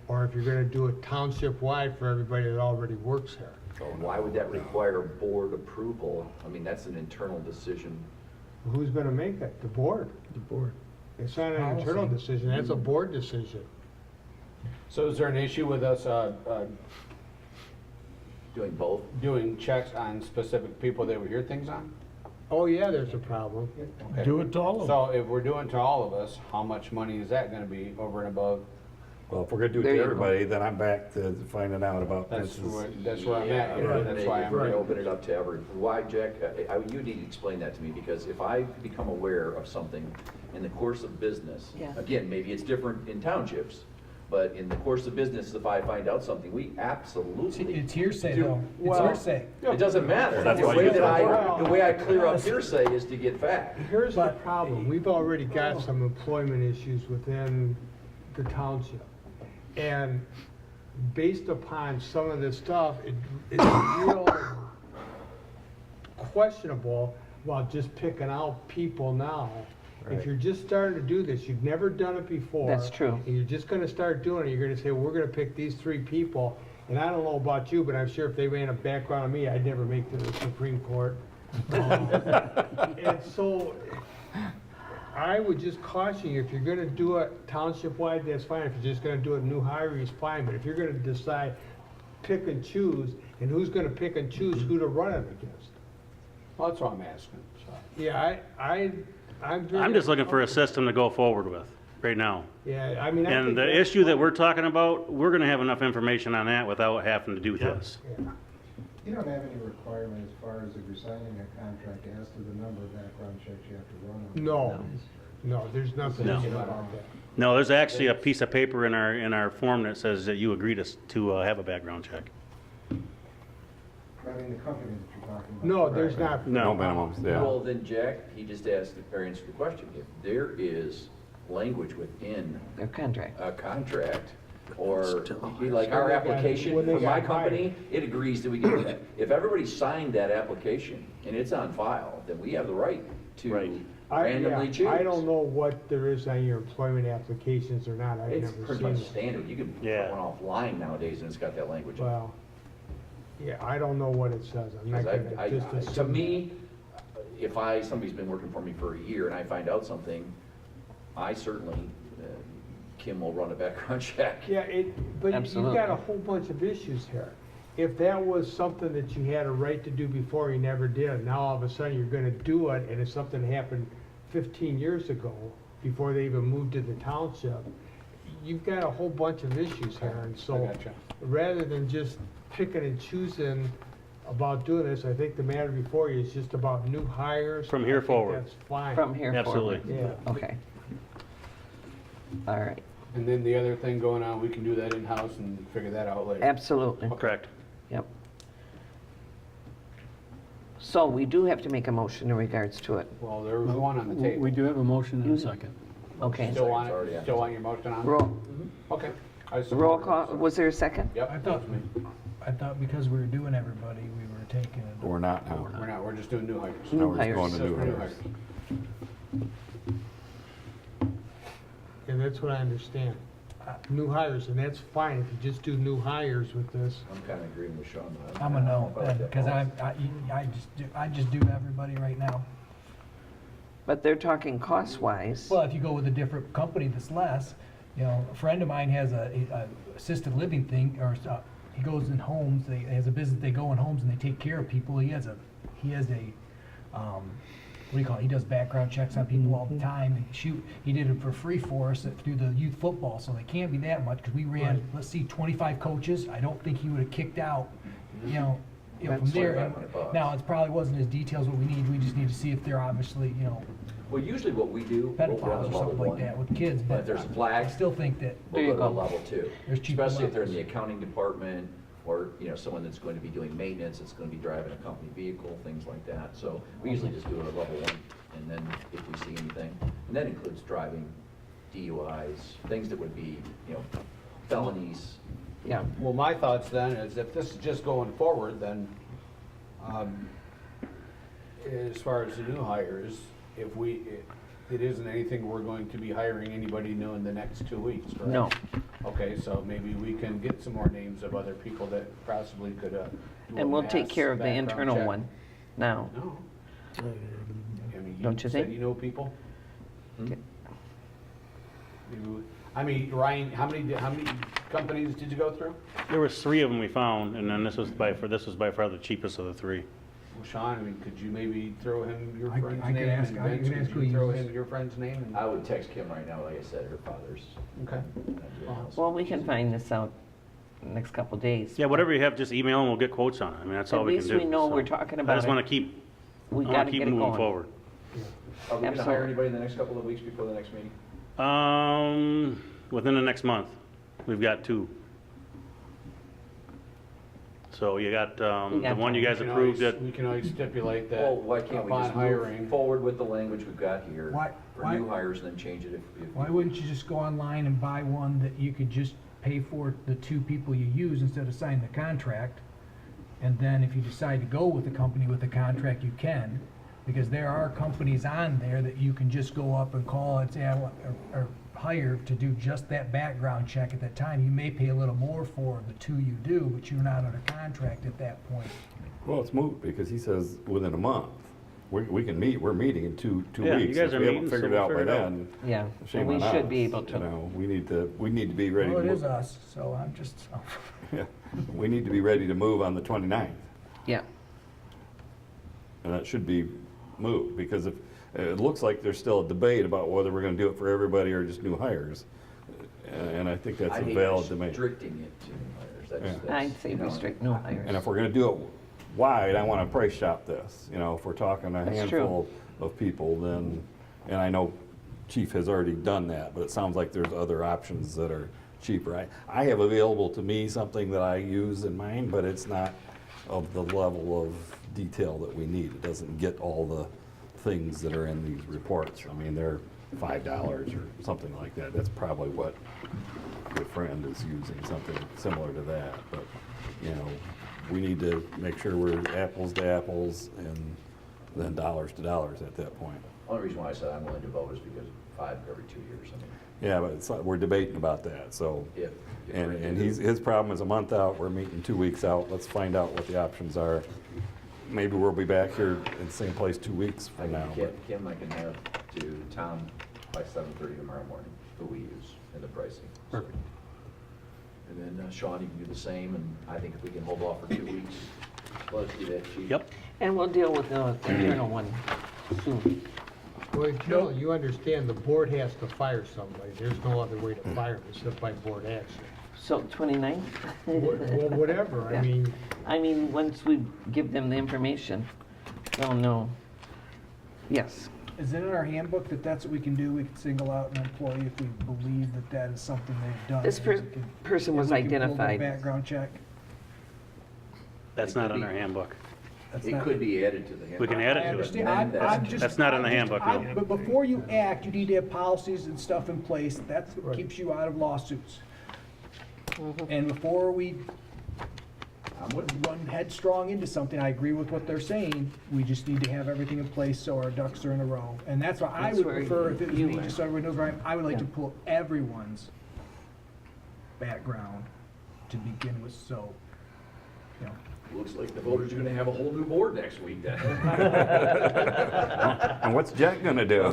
Or if you're gonna do it township-wide for everybody that already works here? So why would that require board approval? I mean, that's an internal decision. Who's gonna make it? The board. The board. It's not an internal decision, that's a board decision. So is there an issue with us Doing both? doing checks on specific people that we hear things on? Oh, yeah, there's a problem. Okay. Do it to all of them. So if we're doing to all of us, how much money is that gonna be over and above? Well, if we're gonna do it There to you go. everybody, then I'm back to finding out about That's Vince's. where I'm at, you know, that's why If I'm. we're gonna open it up to every, why, Jack, you need to explain that to me, because if I become aware of something in the course of business, Yeah. again, maybe it's different in townships, but in the course of business, if I find out something, we absolutely. It's hearsay, do- though. It's Well- hearsay. It doesn't matter. That's The why way you- that the way I clear up hearsay is to get fact. Here's the problem, we've already got some employment issues within the township. And based upon some of this stuff, it's real questionable about just picking out people now. If you're just starting to do this, you've never done it before. That's true. And you're just gonna start doing it, you're gonna say, well, we're gonna pick these 3 people. And I don't know about you, but I'm sure if they ran a background on me, I'd never make it to the Supreme Court. And so, I would just caution you, if you're gonna do it township-wide, that's fine. If you're just gonna do it new hirees, fine. But if you're gonna decide, pick and choose, and who's gonna pick and choose who to run it against? Well, that's what I'm asking, so. Yeah, I'm very. I'm just looking for a system to go forward with right now. Yeah, I mean, I And think the that's issue that fine. we're talking about, we're gonna have enough information on that without having to do this. Yeah. You don't have any requirement as far as if you're signing a contract as to the number of background checks you have to run on. No, there's nothing No. about that. No, there's actually a piece of paper in our form that says that you agree to have a background check. I mean, the company that you're talking about. No, there's not. No minimums, yeah. Well, then, Jack, he just asked, or answered the question. If there is language within Their contract. a contract, or like our application When they for my got company, it agrees that we can do that. If everybody signed that application and it's on file, then we have the right to randomly choose. I don't know what there is on your employment applications or not, I've It's never pretty seen much it. standard. You can print one offline nowadays and it's got that language. in it. Well, yeah, I don't know what it says, I'm not 'Cause gonna just to assume. me, if somebody's been working for me for a year and I find out something, I certainly, Kim will run a background check. Yeah, but you've Absolutely. got a whole bunch of issues here. If that was something that you had a right to do before, you never did, now all of a sudden you're gonna do it, and it's something that happened 15 years ago, before they even moved to the township, you've got a whole bunch of issues here, and I so, gotcha. rather than just picking and choosing about doing this, I think the matter before you is just about new hires. From here I think forward. That's fine. From here forward. Absolutely. Yeah. Okay. All right. And then the other thing going on, we can do that in-house and figure that out later. Absolutely. Correct. Yep. So we do have to make a motion in regards to it. Well, there was one on the table. We do have a motion and a second. Okay. Still want your motion on? Roll, Okay. roll call, was there a second? Yep. I thought because we were doing everybody, we were taking it. We're not now. We're not, we're just doing new hires. Now New we're just hires. going to new New hires. Yeah, that's what I understand. New hires, and that's fine, if you just do new hires with this. I'm kind of agreeing with Sean. but I'm a no, I like that because policy. I just do everybody right now. But they're talking cost-wise. Well, if you go with a different company that's less, a friend of mine has a assisted living thing, or he goes in homes, he has a business, they go in homes and they take care of people. He has a what do you call it, he does background checks on people all the time, and shoot, he did it for free for us through the youth football, so they can't be that much, because we ran, let's see, 25 coaches. I don't think he would have kicked out, from there. $2,500. Now, it probably wasn't as detailed as what we need. We just need to see if they're obviously, Well, usually what we do, we'll go to pedophiles or level something like one. that with kids, But but if there's a I flag, still think that. we'll go to level 2. There's cheaper Especially if they're in levels. the accounting department, or, someone that's going to be doing maintenance, that's going to be driving a company vehicle, things like that. So we usually just do it at level 1, and then if we see anything, and that includes driving, DUIs, things that would be, felonies. Yeah. Well, my thoughts then is if this is just going forward, then, as far as the new hires, it isn't anything we're going to be hiring anybody new in the next 2 weeks, correct? No. Okay, so maybe we can get some more names of other people that possibly could, do a And we'll take mass care of the background internal check. one now. No. I mean, Don't you said think? you know people? Hmm? Ryan, how many companies did you go through? There was 3 of them we found, and then this was by far the cheapest of the 3. Well, Sean, could you maybe throw him your I friend's could name? ask- and I Vince, could ask could who you throw uses- him your friend's name? and- I would text Kim right now, like I said, her father's. Okay. Well, we can find this out in the next couple days. Yeah, whatever you have, just email and we'll get quotes on it. I mean, that's all we can do. At least we know so. we're talking I about just it. want to keep, We I want gotta to keep get it moving going. forward. Are we going to hire Absolutely. anybody in the next couple of weeks before the next meeting? Within the next month, we've got 2. So you got, the one you guys approved that, We can always stipulate that Well, why can't we upon just hiring. move forward with the language we've got here Why- for why- new hires and then change it if Why wouldn't you just go online and buy one that you could just pay for the 2 people you use instead of signing the contract? And then if you decide to go with the company with the contract, you can, because there are companies on there that you can just go up and call and say, or hire to do just that background check at that time. You may pay a little more for the 2 you do, but you're not under contract at that point. Well, it's moot because he says within a month. We can meet, we're meeting in two Yeah, you weeks. guys If are we haven't meeting, so figured it we'll out by figure it out. then. Yeah, shame and we on should us, be able to. You know, we need to be ready Well, to it is move. us, so I'm just, Yeah, we need to be ready to move on the 29th. Yeah. And that should be moved, because if, it looks like there's still a debate about whether we're gonna do it for everybody or just new hires. And I think that's I a hate valid debate. restricting it to new hires. That's- Yeah. I'd say restrict no hires. And if we're gonna do it wide, I wanna price shop this, if we're talking a That's true. handful of people, then, and I know Chief has already done that, but it sounds like there's other options that are cheaper. I have available to me something that I use in mine, but it's not of the level of detail that we need. It doesn't get all the things that are in these reports. I mean, they're $5 or something like that. That's probably what your friend is using, something similar to that. But, we need to make sure we're apples to apples and then dollars to dollars at that point. Only reason why I said I'm willing to vote is because 5 every 2 years. I mean, Yeah, but it's not, we're debating about that, so. If And, we're and gonna his problem is a month out, we're meeting 2 weeks out. Let's find out what the options are. Maybe we'll be back here in the same place 2 weeks I from now. can, but- Kim, I can have to Tom by 7:30 tomorrow morning, who we use and the pricing. Perfect. And then Sean, you can do the same, and I think if we can hold off for 2 weeks, let's do that, Chief. Yep. And we'll deal with the internal one soon. Well, Joe, you understand the board has to fire somebody. There's no other way to fire them except by board action. So 29th? Well, whatever, I Yeah. mean, I mean, once we give them the information, they'll know. Yes. is it in our handbook that that's what we can do? We can single out an employee if we believe that that is something they've done. This person was And we can pull their identified. background check. that's not in our handbook. That's It not- could be added to the handbook. We can add it I to it. understand. I'm just- That's not in the I'm just- handbook, I'm- no. But before you act, you need to have policies and stuff in place. That's what Right. keeps you out of lawsuits. Mm-hmm. And before we run headstrong into something, I agree with what they're saying. We just need to have everything in place so our ducks are in a row. And that's why I That's would where prefer, if it was you me, are. just so everyone knows where I would like to Yeah. pull everyone's background to begin with, so, Looks like the voters are gonna have a whole new board next week then. And what's Jack gonna do?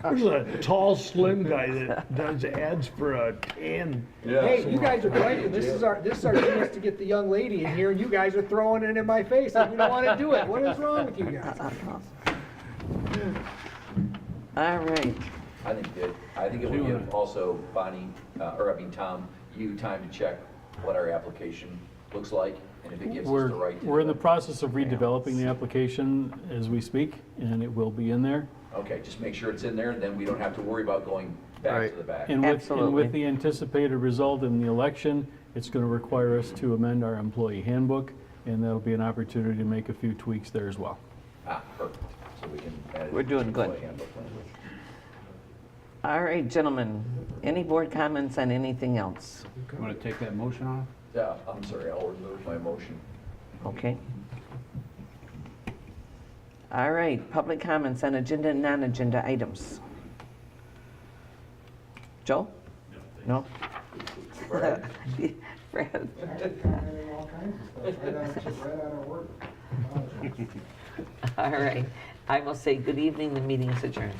There's a tall, slim guy that does ads for a tan. Hey, you guys are right, and this is our chance to get the young lady in here, and you guys are throwing it in my face, and we don't wanna do it. What is wrong with you guys? All right. I think it would give also Bonnie, Tom, you time to check what our application looks like, and if it gives us the right to We're in do the it. process of redeveloping the application as we speak, and it will be in there. Okay, just make sure it's in there, and then we don't have to worry about going back to the back. And with the anticipated result in the election, it's going to require us to amend our employee handbook, and that'll be an opportunity to make a few tweaks there as well. Perfect. So we can add it We're doing to the good. employee handbook language. All right, gentlemen, any board comments on anything else? You want to take that motion off? Yeah, I'm sorry, I'll remove my motion. Okay. All right, public comments on agenda and non-agenda items. Joe? No? Brad? Brad? Commenting all kinds of stuff, right out of work. All right, I will say good evening, the meeting is adjourned.